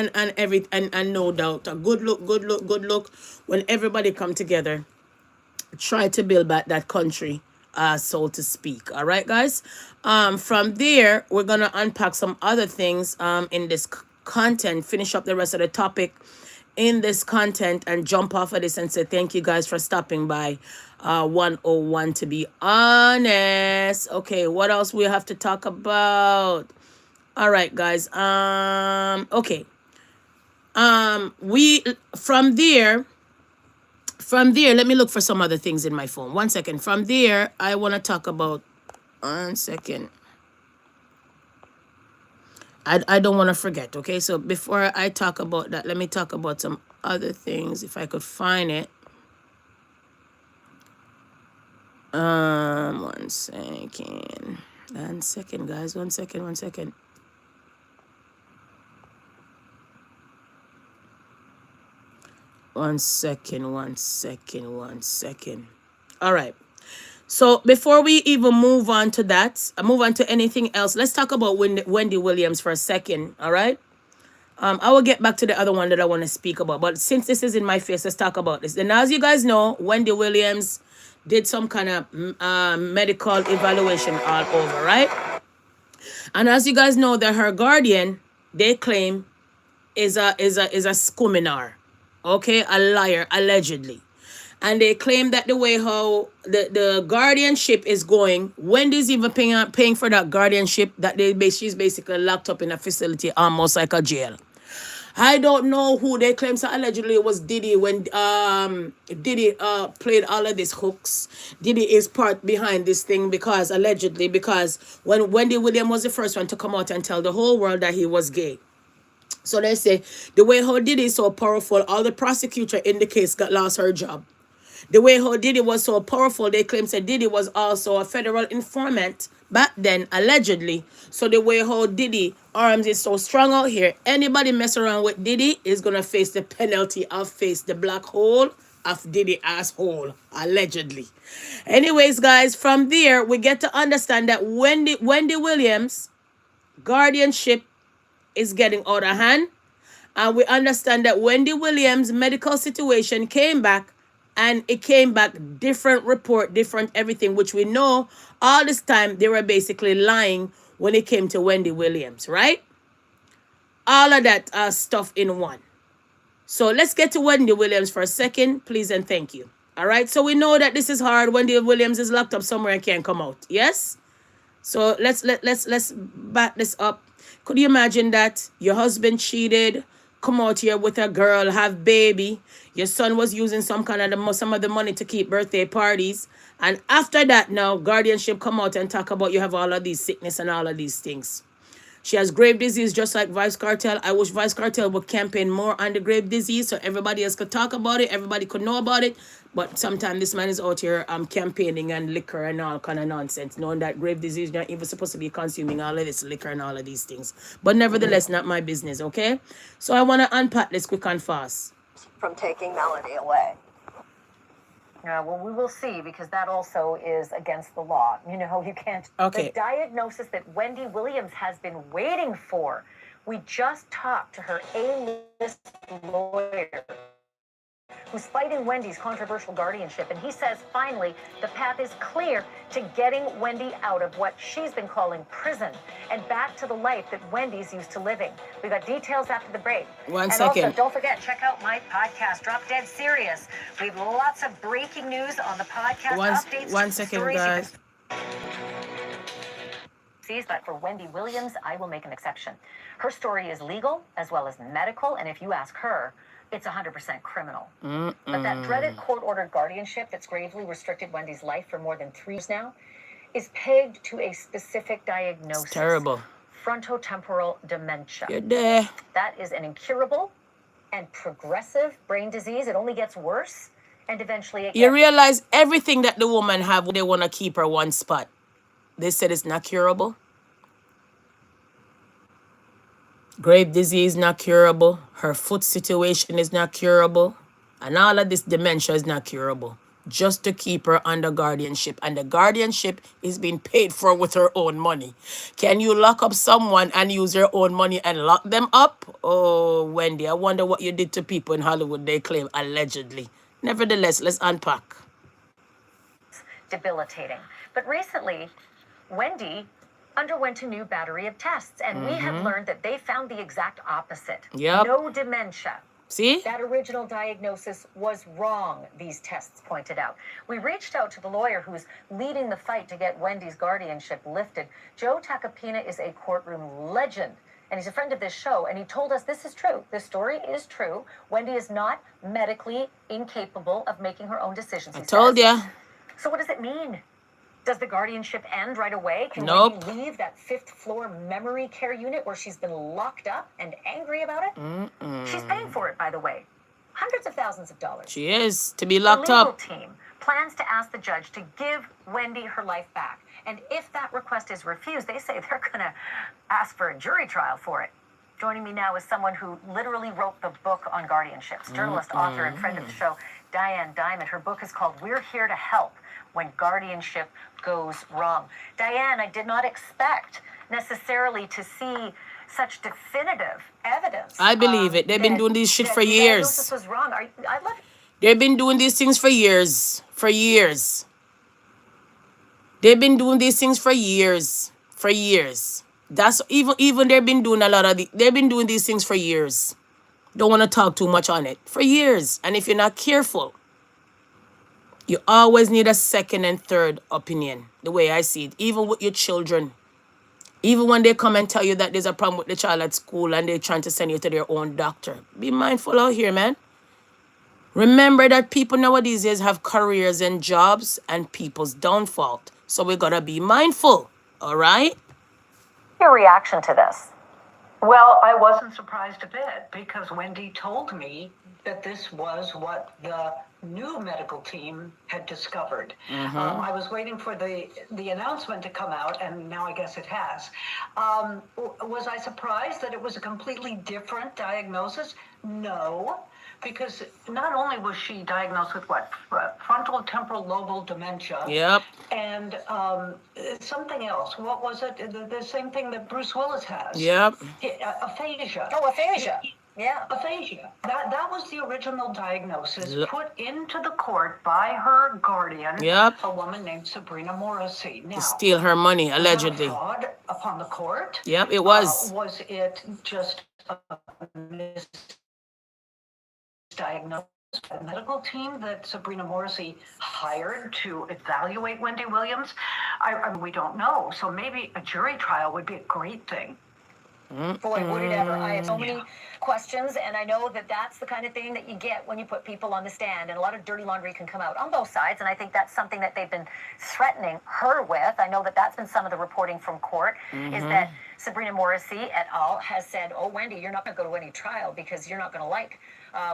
no doubt, a good look when everybody come together, try to build back that country. So to speak. All right, guys. From there, we're gonna unpack some other things in this content, finish up the rest of the topic in this content, and jump off of this and say thank you guys for stopping by 101 to be honest. Okay, what else we have to talk about? All right, guys. Okay. From there, let me look for some other things in my phone. 1 second. From there, I want to talk about... 1 second. I don't want to forget, okay? So before I talk about that, let me talk about some other things, if I could find it. 1 second. 1 second, guys. 1 second, 1 second. One second. All right. So before we even move on to that, move on to anything else, let's talk about Wendy Williams for a second. All right. I will get back to the other one that I want to speak about. But since this is in my face, let's talk about this. And as you guys know, Wendy Williams did some kind of medical evaluation all over, right? And as you guys know, that her guardian, they claim, is a scuminar. Okay, a liar, allegedly. And they claim that the way how the guardianship is going, Wendy's even paying for that guardianship, that she's basically locked up in a facility almost like a jail. I don't know who they claim. So allegedly it was Diddy when Diddy played all of these hooks. Diddy is part behind this thing because when Wendy Williams was the first one to come out and tell the whole world that he was gay. So they say the way how Diddy is so powerful, all the prosecutor in the case lost her job. The way how Diddy was so powerful, they claim that Diddy was also a federal informant back then, allegedly. So the way how Diddy arms is so strong out here, anybody mess around with Diddy is going to face the penalty of face the black hole of Diddy asshole, allegedly. Anyways, guys, from there, we get to understand that Wendy Williams' guardianship is getting out of hand. And we understand that Wendy Williams' medical situation came back, and it came back different report, different everything, which we know all this time they were basically lying when it came to Wendy Williams, right? All of that stuff in one. So let's get to Wendy Williams for a second, please and thank you. All right, so we know that this is hard. Wendy Williams is locked up somewhere and can't come out. Yes? So let's back this up. Could you imagine that your husband cheated, come out here with a girl, have baby, your son was using some of the money to keep birthday parties, and after that now guardianship come out and talk about you have all of these sickness and all of these things. She has grave disease just like Vybz Kartel. I wish Vybz Kartel would campaign more on the grave disease so everybody else could talk about it, everybody could know about it. But sometimes this man is out here campaigning and liquor and all kind of nonsense, knowing that grave disease not even supposed to be consuming all of this liquor and all of these things. But nevertheless, not my business, okay? So I want to unpack this quick and fast. From taking Melody away. Well, we will see, because that also is against the law. You know, you can't. Okay. The diagnosis that Wendy Williams has been waiting for. We just talked to her A-list lawyer who's fighting Wendy's controversial guardianship, and he says finally the path is clear to getting Wendy out of what she's been calling prison and back to the life that Wendy's used to living. We got details after the break. One second. Also, don't forget, check out my podcast, Drop Dead Serious. We have lots of breaking news on the podcast. Updates. One second, guys. But for Wendy Williams, I will make an exception. Her story is legal as well as medical, and if you ask her, it's 100% criminal. But that dreaded court-ordered guardianship that's gravely restricted Wendy's life for more than 3 years now is pegged to a specific diagnosis. It's terrible. Frontotemporal dementia. You're there. That is an incurable and progressive brain disease. It only gets worse, and eventually it You realize everything that the woman have, they want to keep her one spot. They said it's not curable. Grave disease not curable. Her foot situation is not curable. And all of this dementia is not curable. Just to keep her under guardianship. And the guardianship is being paid for with her own money. Can you lock up someone and use your own money and lock them up? Oh, Wendy, I wonder what you did to people in Hollywood, they claim, allegedly. Nevertheless, let's unpack. Debilitating. But recently, Wendy underwent a new battery of tests, and we have learned that they found the exact opposite. Yep. No dementia. See? That original diagnosis was wrong, these tests pointed out. We reached out to the lawyer who's leading the fight to get Wendy's guardianship lifted. Joe Tacopina is a courtroom legend, and he's a friend of this show, and he told us this is true. This story is true. Wendy is not medically incapable of making her own decisions. I told ya. So what does it mean? Does the guardianship end right away? Can Nope. Wendy leave that 5th floor memory care unit where she's been locked up and angry about it? She's paying for it, by the way. Hundreds of thousands of dollars. She is. To be locked the legal up. team plans to ask the judge to give Wendy her life back. And if that request is refused, they say they're going to ask for a jury trial for it. Joining me now is someone who literally wrote the book on guardianships, journalist, author, and friend of the show, Diane Diamond. Her book is called We're Here to Help When Guardianship Goes Wrong. Diane, I did not expect necessarily to see such definitive evidence. I believe it. They've been doing this shit for years. This was wrong. I love it. They've been doing these things for years. For years. They've been doing these things for years. For years. That's even they've been doing a lot of they've been doing these things for years. Don't want to talk too much on it. For years. And if you're not careful, you always need a second and third opinion, the way I see it, even with your children. Even when they come and tell you that there's a problem with the child at school and they're trying to send you to their own doctor. Be mindful out here, man. Remember that people nowadays have careers and jobs and people's downfall. So we got to be mindful, all right? Your reaction to this? Well, I wasn't surprised a bit because Wendy told me that this was what the new medical team had discovered. I was waiting for the announcement to come out, and now I guess it has. Was I surprised that it was a completely different diagnosis? No, because not only was she diagnosed with what? Frontal temporal lobal dementia. Yep. And something else. What was it? The same thing that Bruce Willis has. Yep. Aphasia. Oh, aphasia. Yeah. Aphasia. That was the original diagnosis put into the court by her guardian, Yep. a woman named Sabrina Morrissey. Now, To steal her money, was that a allegedly. fraud upon the court? Yep, it was. Was it just a misdiagnosis by the medical team that Sabrina Morrissey hired to evaluate Wendy Williams? I mean, we don't know. So maybe a jury trial would be a great thing. Boy, would it ever. I have so many questions, and I know that that's the kind of thing that you get when you put people on the stand, and a lot of dirty laundry can come out on both sides, and I think that's something that they've been threatening her with. I know that that's been some of the reporting from court, is that Sabrina Morrissey et al. Has said, oh, Wendy, you're not going to go to any trial because you're not going to like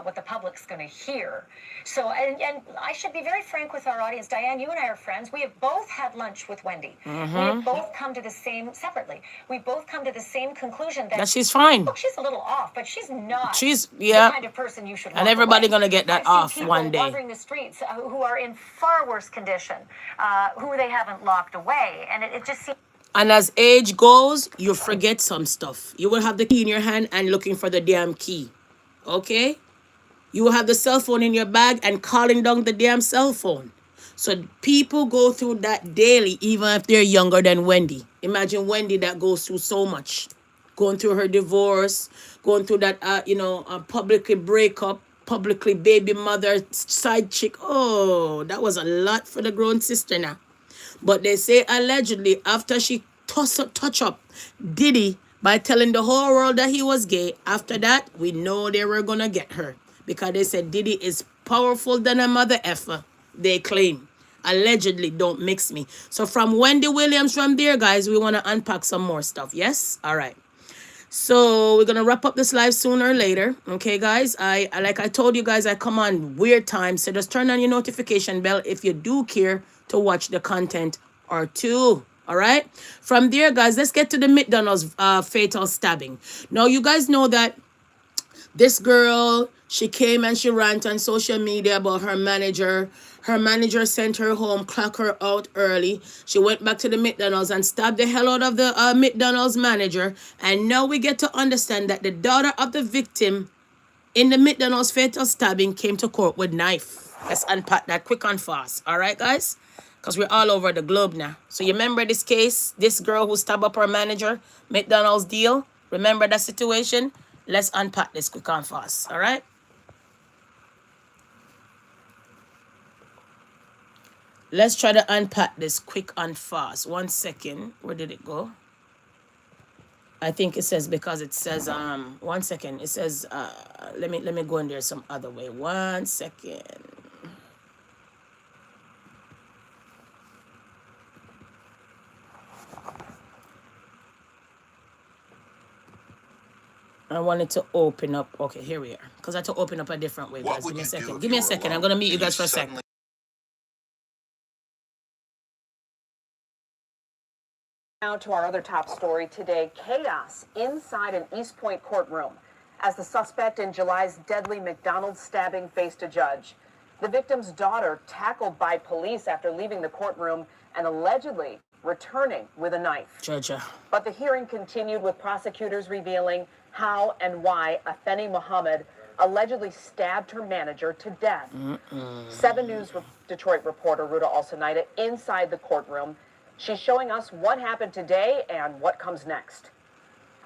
what the public's going to hear. So, and I should be very frank with our audience. Diane, you and I are friends. We have both had lunch with Wendy. We have both come to the same, separately, we both come to the same conclusion that she's fine. Look, she's a little off, but she's not the kind of person you should And everybody going to get that off people one day. wandering the streets who are in far worse condition, who they haven't locked away. And it just seems... And as age goes, you forget some stuff. You will have the key in your hand and looking for the damn key. Okay? You will have the cell phone in your bag and calling down the damn cell phone. So people go through that daily, even if they're younger than Wendy. Imagine Wendy that goes through so much. Going through her divorce, going through that, publicly breakup, publicly baby mother, side chick. Oh, that was a lot for the grown sister now. But they say allegedly after she touch up Diddy by telling the whole world that he was gay, after that, we know they were going to get her. Because they said Diddy is powerful than a mother effer, they claim. Allegedly, don't mix me. So from Wendy Williams from there, guys, we want to unpack some more stuff. Yes? All right. So we're going to wrap up this live sooner or later. Okay, guys? I like I told you guys, I come on weird times. So just turn on your notification bell if you do care to watch the content or two. All right? From there, guys, let's get to the McDonald's fatal stabbing. Now, you guys know that this girl, she came and she ranted on social media about her manager. Her manager sent her home, clocked her out early. She went back to the McDonald's and stabbed the hell out of the McDonald's manager. And now we get to understand that the daughter of the victim in the McDonald's fatal stabbing came to court with knife. Let's unpack that quick and fast. All right, guys? Because we're all over the globe now. So you remember this case? This girl who stabbed up her manager, McDonald's deal? Remember that situation? Let's unpack this quick and fast, all right? Let's try to unpack this quick and fast. 1 second. Where did it go? I think it says, because it says, 1 second. It says, let me go in there some other way. 1 second. I wanted to open up. Okay, here we are. Because I had to open up a different way, guys. Give me a second. Give me a second. I'm going to meet you guys for a second. Now to our other top story today, chaos inside an East Point courtroom as the suspect in July's deadly McDonald's stabbing faced a judge. The victim's daughter tackled by police after leaving the courtroom and allegedly returning with a knife. Judge. But the hearing continued with prosecutors revealing how and why Afeni Muhammad allegedly stabbed her manager to death. 7 News Detroit reporter Ruta Alsonaida inside the courtroom. She's showing us what happened today and what comes next.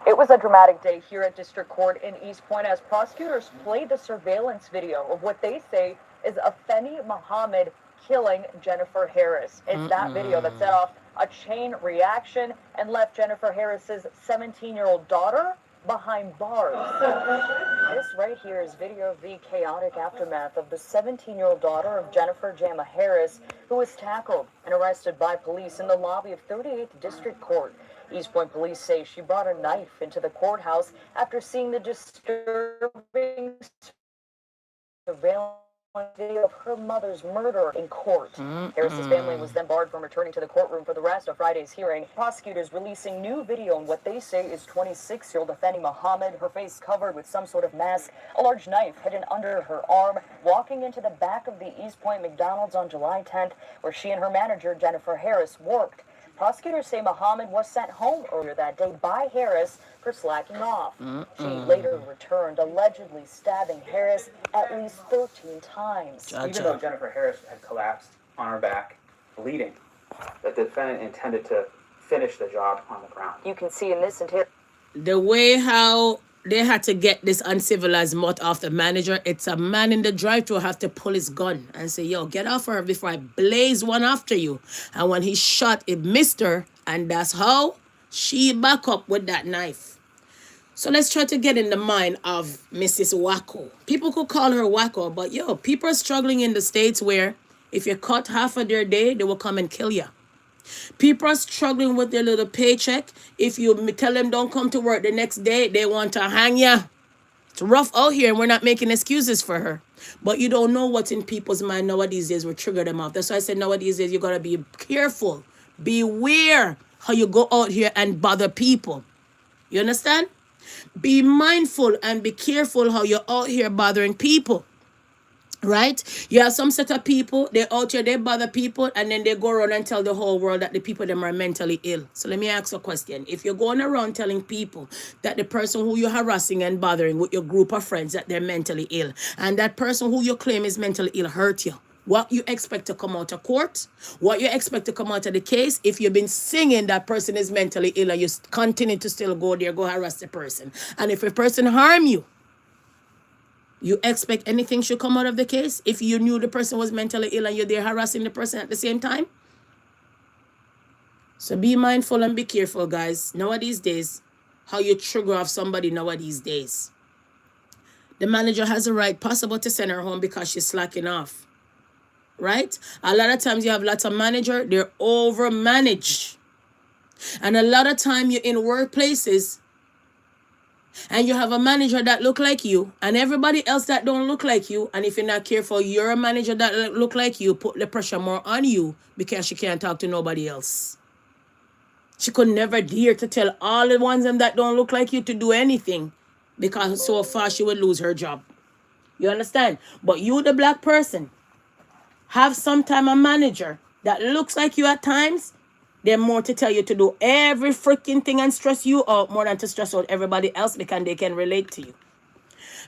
It was a dramatic day here at District Court in East Point as prosecutors played the surveillance video of what they say is Afeni Muhammad killing Jennifer Harris. It's that video that set off a chain reaction and left Jennifer Harris's 17-year-old daughter behind bars. This right here is video of the chaotic aftermath of the 17-year-old daughter of Jennifer Jama Harris, who was tackled and arrested by police in the lobby of 38th District Court. East Point police say she brought a knife into the courthouse after seeing the disturbing surveillance video of her mother's murder in court. Harris's family was then barred from returning to the courtroom for the rest of Friday's hearing. Prosecutors releasing new video on what they say is 26-year-old Afeni Muhammad, her face covered with some sort of mask, a large knife hidden under her arm, walking into the back of the East Point McDonald's on July 10th, where she and her manager, Jennifer Harris, worked. Prosecutors say Muhammad was sent home earlier that day by Harris for slacking off. She later returned, allegedly stabbing Harris at least 13 times. Even though Jennifer Harris had collapsed on her back, bleeding, the defendant intended to finish the job on the ground. You can see in this entire... The way how they had to get this uncivilized mutt off the manager, it's a man in the drive-thru have to pull his gun and say, yo, get off her before I blaze one after you. And when he shot, it missed her, and that's how she back up with that knife. So let's try to get in the mind of Mrs. Wacko. People could call her Wacko, but yo, people are struggling in the States where if you cut half of their day, they will come and kill you. People are struggling with their little paycheck. If you tell them don't come to work the next day, they want to hang you. It's rough out here, and we're not making excuses for her. But you don't know what's in people's mind nowadays days will trigger them off. That's why I said nowadays days you got to be careful. Beware how you go out here and bother people. You understand? Be mindful and be careful how you're out here bothering people. Right? You have some set of people, they out here, they bother people, and then they go around and tell the whole world that the people them are mentally ill. So let me ask you a question. If you're going around telling people that the person who you're harassing and bothering with your group of friends that they're mentally ill, and that person who you claim is mentally ill hurt you, what you expect to come out of court? What you expect to come out of the case if you've been singing that person is mentally ill and you continue to still go there, go harass the person? And if a person harm you, you expect anything should come out of the case if you knew the person was mentally ill and you're there harassing the person at the same time? So be mindful and be careful, guys. Nowadays days, how you trigger off somebody nowadays days. The manager has a right possible to send her home because she's slacking off. Right? A lot of times you have lots of manager, they're overmanaged. And a lot of time you're in workplaces and you have a manager that look like you and everybody else that don't look like you. And if you're not careful, you're a manager that look like you, put the pressure more on you because she can't talk to nobody else. She could never dare to tell all the ones that don't look like you to do anything because so far she would lose her job. You understand? But you, the black person, have sometime a manager that looks like you at times. They're more to tell you to do every freaking thing and stress you out more than to stress out everybody else because they can relate to you.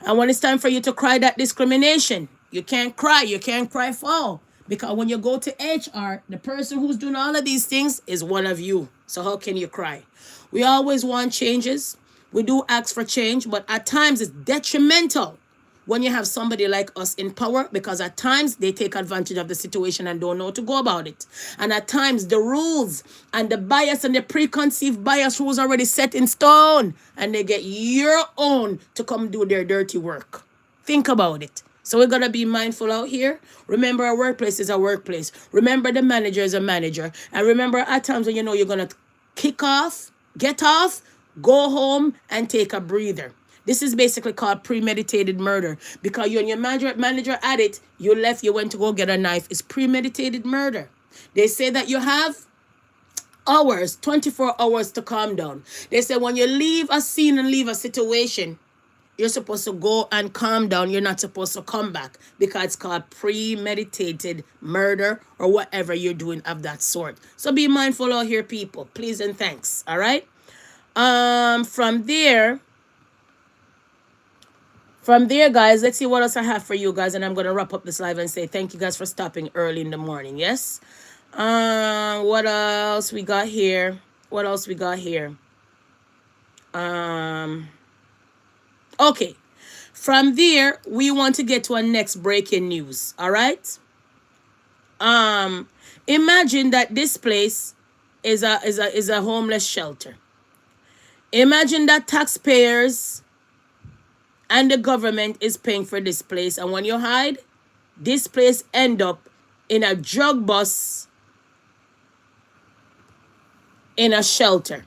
And when it's time for you to cry that discrimination, you can't cry. You can't cry foul. Because when you go to HR, the person who's doing all of these things is one of you. So how can you cry? We always want changes. We do ask for change, but at times it's detrimental when you have somebody like us in power, because at times they take advantage of the situation and don't know how to go about it. And at times the rules and the bias and the preconceived bias rules already set in stone, and they get your own to come do their dirty work. Think about it. So we're going to be mindful out here. Remember, a workplace is a workplace. Remember, the manager is a manager. And remember, at times when you know you're going to kick off, get off, go home and take a breather. This is basically called premeditated murder, because you and your manager at it, you left, you went to go get a knife. It's premeditated murder. They say that you have hours, 24 hours to calm down. They say when you leave a scene and leave a situation, you're supposed to go and calm down. You're not supposed to come back, because it's called premeditated murder or whatever you're doing of that sort. So be mindful out here, people. Please and thanks. All right. From there, guys, let's see what else I have for you guys. And I'm going to wrap up this live and say thank you guys for stopping early in the morning. Yes. What else we got here? Okay. From there, we want to get to our next breaking news. All right. Imagine that this place is a homeless shelter. Imagine that taxpayers and the government is paying for this place. And when you hide, this place end up in a drug bus in a shelter.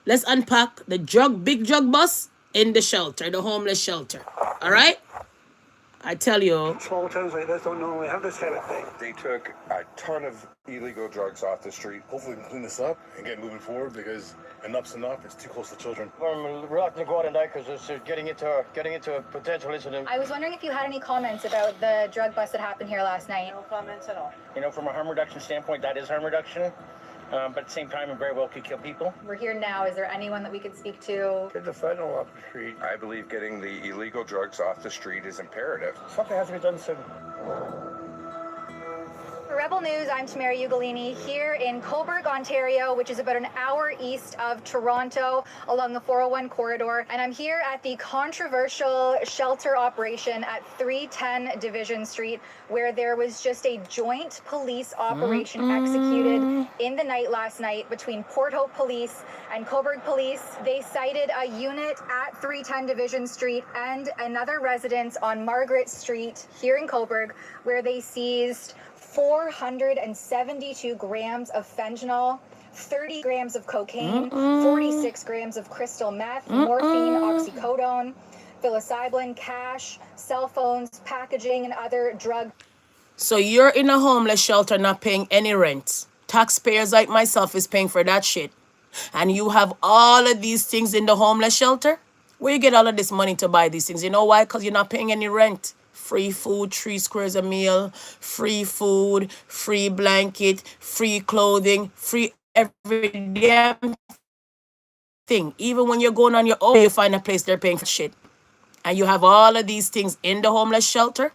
Let's unpack the big drug bus in the shelter, the homeless shelter. All right? I tell you. Small towns like this don't normally have this kind of thing. They took a ton of illegal drugs off the street. Hopefully we can clean this up and get moving forward, because enough's enough. It's too close to children. I'm reluctant to go out tonight because it's getting into a potential incident. I was wondering if you had any comments about the drug bust that happened here last night. No comments at all. You know, from a harm reduction standpoint, that is harm reduction. but at the same time, it very well could kill people. We're here now. Is there anyone that we could speak to? Get the fentanyl off the street. I believe getting the illegal drugs off the street is imperative. Something has to be done soon. For Rebel News, I'm Tamara Ugolini here in Cobourg, Ontario, which is about an hour east of Toronto along the 401 corridor. And I'm here at the controversial shelter operation at 310 Division Street, where there was just a joint police operation executed in the night last night between Port Hope Police and Cobourg Police. They cited a unit at 310 Division Street and another residence on Margaret Street here in Cobourg, where they seized 472 grams of fentanyl, 30 grams of cocaine, 46 grams of crystal meth, morphine, oxycodone, psilocybin, cash, cell phones, packaging, and other drugs. So you're in a homeless shelter not paying any rent. Taxpayers like myself is paying for that shit. And you have all of these things in the homeless shelter? Where you get all of this money to buy these things? You know why? Because you're not paying any rent. Free food, 3 squares a meal, free food, free blanket, free clothing, free every damn thing. Even when you're going on your own, you find a place they're paying for shit. And you have all of these things in the homeless shelter.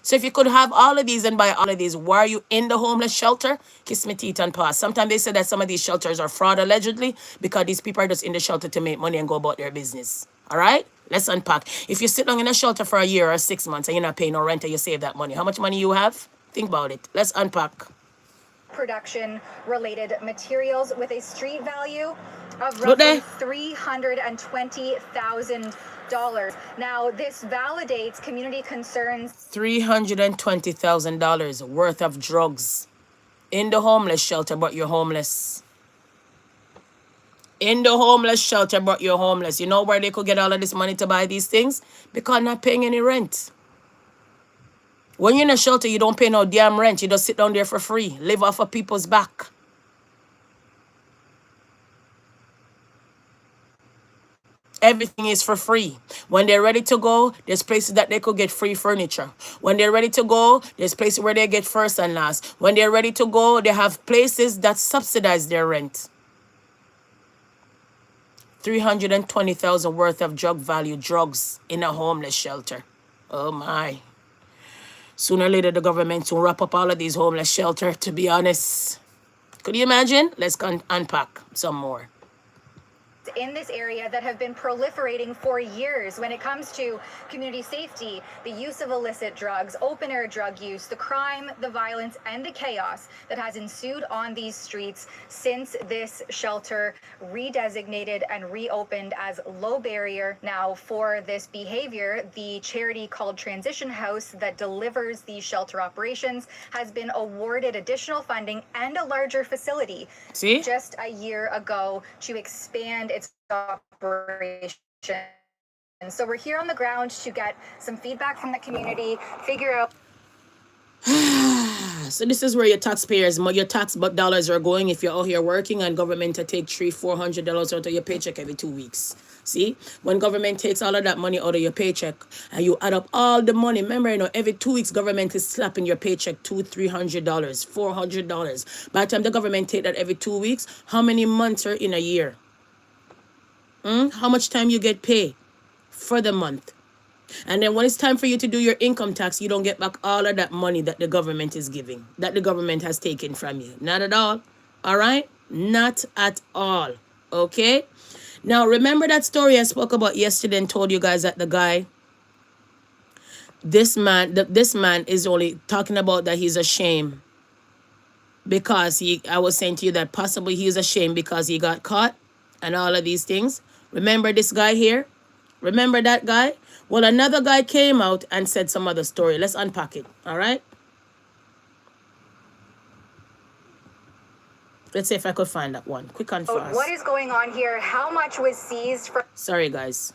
So if you could have all of these and buy all of these, why are you in the homeless shelter? Kiss me teeth and pass. Sometimes they say that some of these shelters are fraud allegedly because these people are just in the shelter to make money and go about their business. All right? Let's unpack. If you sit down in a shelter for a year or 6 months and you're not paying no rent and you save that money, how much money you have? Think about it. Let's unpack. Production related materials with a street value of roughly $320,000. Now, this validates community concerns. $320,000 worth of drugs in the homeless shelter, but you're homeless. In the homeless shelter, but you're homeless. You know where they could get all of this money to buy these things? Because not paying any rent. When you're in a shelter, you don't pay no damn rent. You just sit down there for free. Live off of people's back. Everything is for free. When they're ready to go, there's places that they could get free furniture. When they're ready to go, there's places where they get first and last. When they're ready to go, they have places that subsidize their rent. $320,000 worth of drug value drugs in a homeless shelter. Oh my. Sooner or later, the government will wrap up all of these homeless shelters, to be honest. Could you imagine? Let's unpack some more. In this area that have been proliferating for years when it comes to community safety, the use of illicit drugs, open-air drug use, the crime, the violence, and the chaos that has ensued on these streets since this shelter redesignated and reopened as low barrier. Now, for this behavior, the charity called Transition House that delivers these shelter operations has been awarded additional funding and a larger facility just a year ago to expand its operation. And so we're here on the ground to get some feedback from the community, figure out. So this is where your taxpayers, your tax dollars are going if you're out here working and government to take $300-400 out of your paycheck every 2 weeks. See, when government takes all of that money out of your paycheck and you add up all the money, remember, you know, every 2 weeks government is slapping your paycheck $200-300, $400. By the time the government take that every 2 weeks, how many months are in a year? How much time you get paid for the month? And then when it's time for you to do your income tax, you don't get back all of that money that the government is giving, that the government has taken from you. Not at all. All right? Not at all. Okay? Now, remember that story I spoke about yesterday and told you guys that the guy, this man is only talking about that he's ashamed because I was saying to you that possibly he's ashamed because he got caught and all of these things. Remember this guy here? Remember that guy? Well, another guy came out and said some other story. Let's unpack it. All right? Let's see if I could find that one. Quick and fast. What is going on here? How much was seized from... Sorry, guys.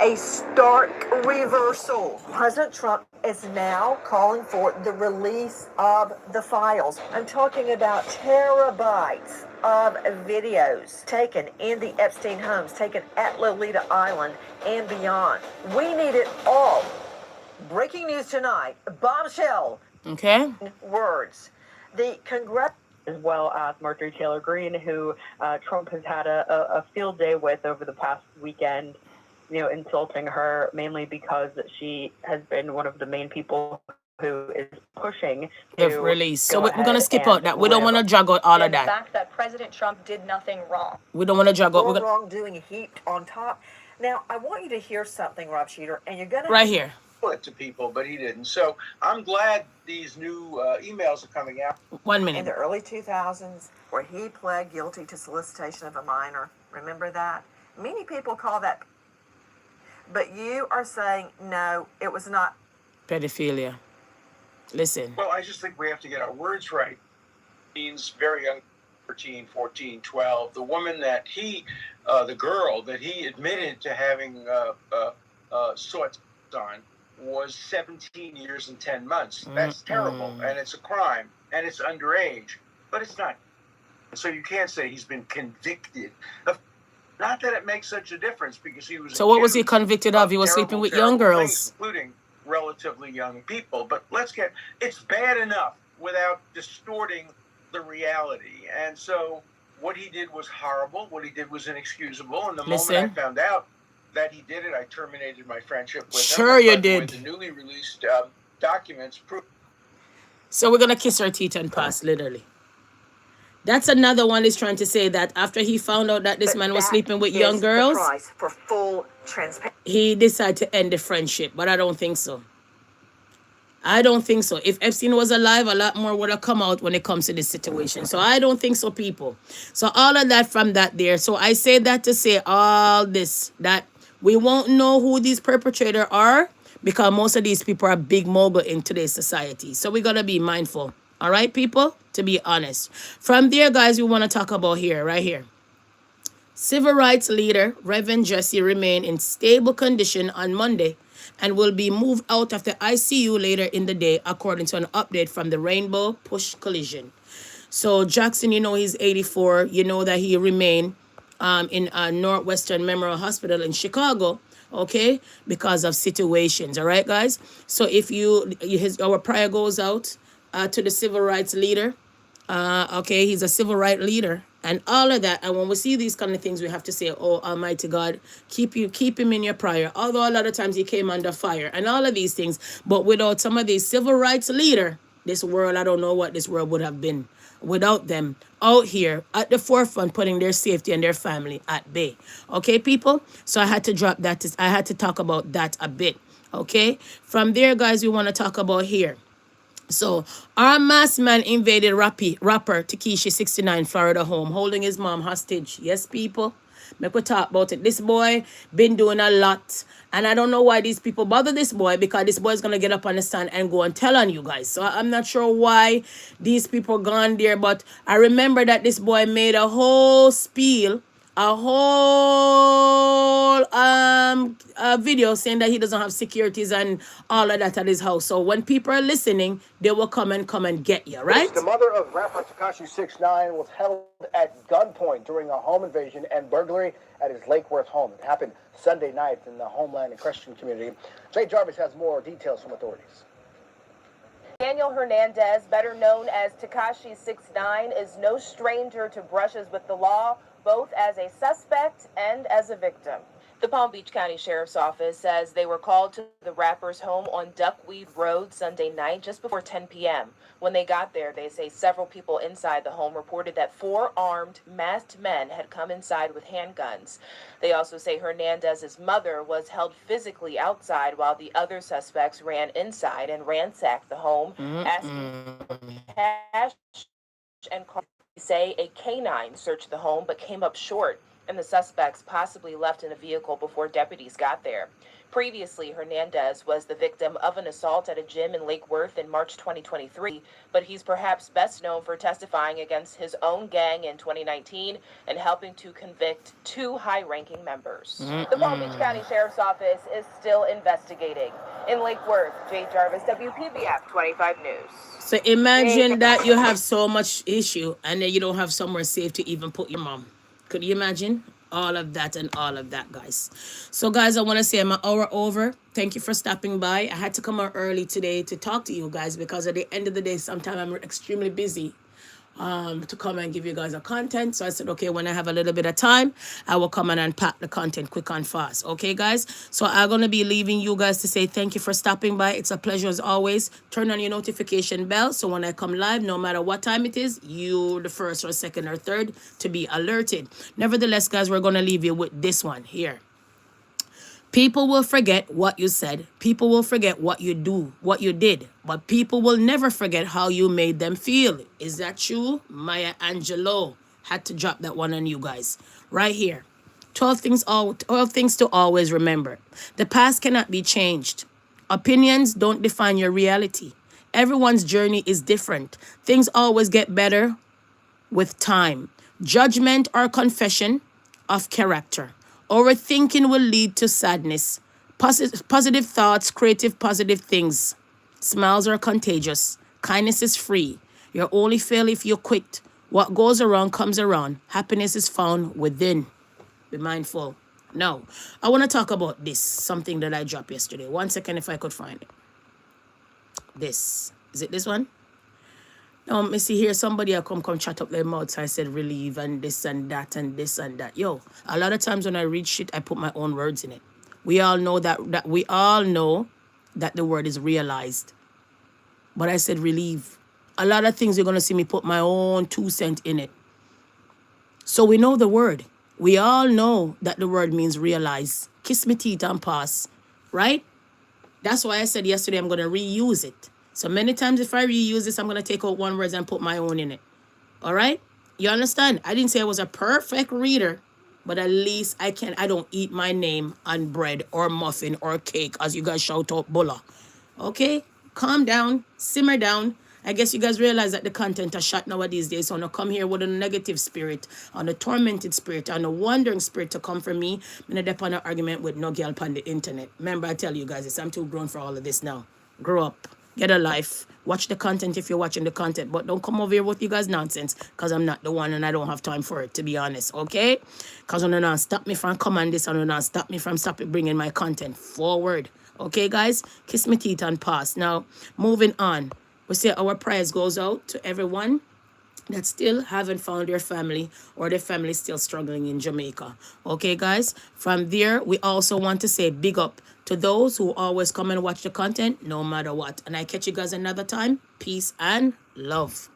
A stark reversal. President Trump is now calling for the release of the files. I'm talking about terabytes of videos taken in the Epstein homes, taken at Lolita Island and beyond. We need it all. Breaking news tonight, bombshell. Okay. Words. The Congress, as well as Marjorie Taylor Greene, who Trump has had a field day with over the past weekend, insulting her mainly because she has been one of the main people who is pushing The to release. So go we're going to ahead skip and out that. We don't want to live. drag out all of and the that. fact that President Trump did nothing wrong. We don't want to drag out. More We're gonna, wrongdoing heaped on top. Now, I want you to hear something, Rob Sheeter, and you're going to... right here. It to people, but he didn't. So I'm glad these new emails are coming out. 1 In minute. the early 2000s, where he pled guilty to solicitation of a minor. Remember that? Many people call that... But you are saying, no, it was not... Pedophilia. Listen. Well, I just think we have to get our words right. Means very young, 13, 14, 12. The woman that he, the girl that he admitted to having sorts on was 17 years and 10 months. That's terrible, and it's a crime, and it's underage, but it's not. So you can't say he's been convicted of. Not that it makes such a difference, because he was. So what was he convicted of? He was sleeping with young girls, things, including relatively young people. But it's bad enough without distorting the reality. And so what he did was horrible. What he did was inexcusable. And the moment I found out that he did it, I terminated my friendship with him. Sure you did. The newly released documents prove. So we're gonna kiss our teeth and pass, literally. That's another one is trying to say that after he found out that this man was sleeping with young girls, the price for full transparency. he decided to end the friendship. But I don't think so. I don't think so. If Epstein was alive, a lot more would have come out when it comes to this situation. So I don't think so, people. So all of that from that there. So I say that to say all this, that we won't know who these perpetrators are, because most of these people are big mogul in today's society. So we got to be mindful. All right, people? To be honest. From there, guys, we want to talk about here, right here. Civil rights leader Reverend Jesse remained in stable condition on Monday and will be moved out of the ICU later in the day, according to an update from the Rainbow Push Collision. So Jackson, he's 84. You know that he remained in Northwestern Memorial Hospital in Chicago, okay, because of situations. All right, guys. So if our prayer goes out to the civil rights leader. Okay, he's a civil rights leader and all of that. And when we see these kind of things, we have to say, oh, Almighty God, keep him in your prayer. Although a lot of times he came under fire and all of these things. But without some of these civil rights leader, this world, I don't know what this world would have been without them out here at the forefront, putting their safety and their family at bay. Okay, people? So I had to drop that. I had to talk about that a bit. Okay? From there, guys, we want to talk about here. So, our masked man invaded rapper Tekashi 69 Florida home, holding his mom hostage. Yes, people? Make we talk about it. This boy been doing a lot. And I don't know why these people bother this boy, because this boy is going to get up on the stand and go and tell on you guys. So, I'm not sure why these people gone there. But I remember that this boy made a whole spiel, a whole video saying that he doesn't have securities and all of that at his house. So when people are listening, they will come and get you, right? The mother of rapper Tekashi 69 was held at gunpoint during a home invasion and burglary at his Lake Worth home. It happened Sunday night in the Homeland and Christian community. Jay Jarvis has more details from authorities. Daniel Hernandez, better known as Tekashi 69, is no stranger to brushes with the law, both as a suspect and as a victim. The Palm Beach County Sheriff's Office says they were called to the rapper's home on Duckweed Road Sunday night just before 10 p.m. When they got there, they say several people inside the home reported that 4 armed, masked men had come inside with handguns. They also say Hernandez's mother was held physically outside while the other suspects ran inside and ransacked the home, asking for cash and cars. They say a canine searched the home but came up short, and the suspects possibly left in a vehicle before deputies got there. Previously, Hernandez was the victim of an assault at a gym in Lake Worth in March 2023, but he's perhaps best known for testifying against his own gang in 2019 and helping to convict 2 high-ranking members. The Palm Beach County Sheriff's Office is still investigating. In Lake Worth, Jay Jarvis, WPBF 25 News. So imagine that you have so much issue and then you don't have somewhere safe to even put your mom. Could you imagine? all of that and all of that, guys. So guys, I want to say I'm an hour over. Thank you for stopping by. I had to come out early today to talk to you guys because at the end of the day, sometimes I'm extremely busy to come and give you guys a content. So I said, okay, when I have a little bit of time, I will come and unpack the content quick and fast. Okay, guys? So I'm going to be leaving you guys to say thank you for stopping by. It's a pleasure as always. Turn on your notification bell so when I come live, no matter what time it is, you're the first or second or third to be alerted. Nevertheless, guys, we're going to leave you with this one here. People will forget what you said. People will forget what you did. But people will never forget how you made them feel. Is that true? Maya Angelou had to drop that one on you guys. Right here. 12 things to always remember. The past cannot be changed. Opinions don't define your reality. Everyone's journey is different. Things always get better with time. Judgment or confession of character. Overthinking will lead to sadness. Positive thoughts, creative positive things. Smiles are contagious. Kindness is free. You'll only fail if you quit. What goes around comes around. Happiness is found within. Be mindful. Now, I want to talk about this. Something that I dropped yesterday. 1 second if I could find it. This. Is it this one? Now, me see here, somebody I come chat up their mouth. So I said relieve and this and that and this and that. Yo, a lot of times when I read shit, I put my own words in it. We all know that the word is realized. But I said relieve. A lot of things you're going to see me put my own 2 cents in it. So we know the word. We all know that the word means realize. Kiss me teeth and pass. Right? That's why I said yesterday I'm going to reuse it. So many times if I reuse this, I'm going to take out one word and put my own in it. All right? You understand? I didn't say I was a perfect reader, but at least I don't eat my name on bread or muffin or cake as you guys shout out bulla. Okay? Calm down. Simmer down. I guess you guys realize that the content are shot nowadays days. So I'm going to come here with a negative spirit, on a tormented spirit, on a wandering spirit to come from me. I'm going to depend on an argument with no girl on the internet. Remember, I tell you guys this. I'm too grown for all of this now. Grow up. Get a life. Watch the content if you're watching the content. But don't come over here with you guys nonsense. Because I'm not the one and I don't have time for it, to be honest. Okay? Because you're not stop me from coming this and you're not stop me from bringing my content forward. Okay, guys? Kiss me teeth and pass. Now, moving on. We say our prayers goes out to everyone that still haven't found their family or their family still struggling in Jamaica. Okay, guys? From there, we also want to say big up to those who always come and watch the content no matter what. And I catch you guys another time. Peace and love.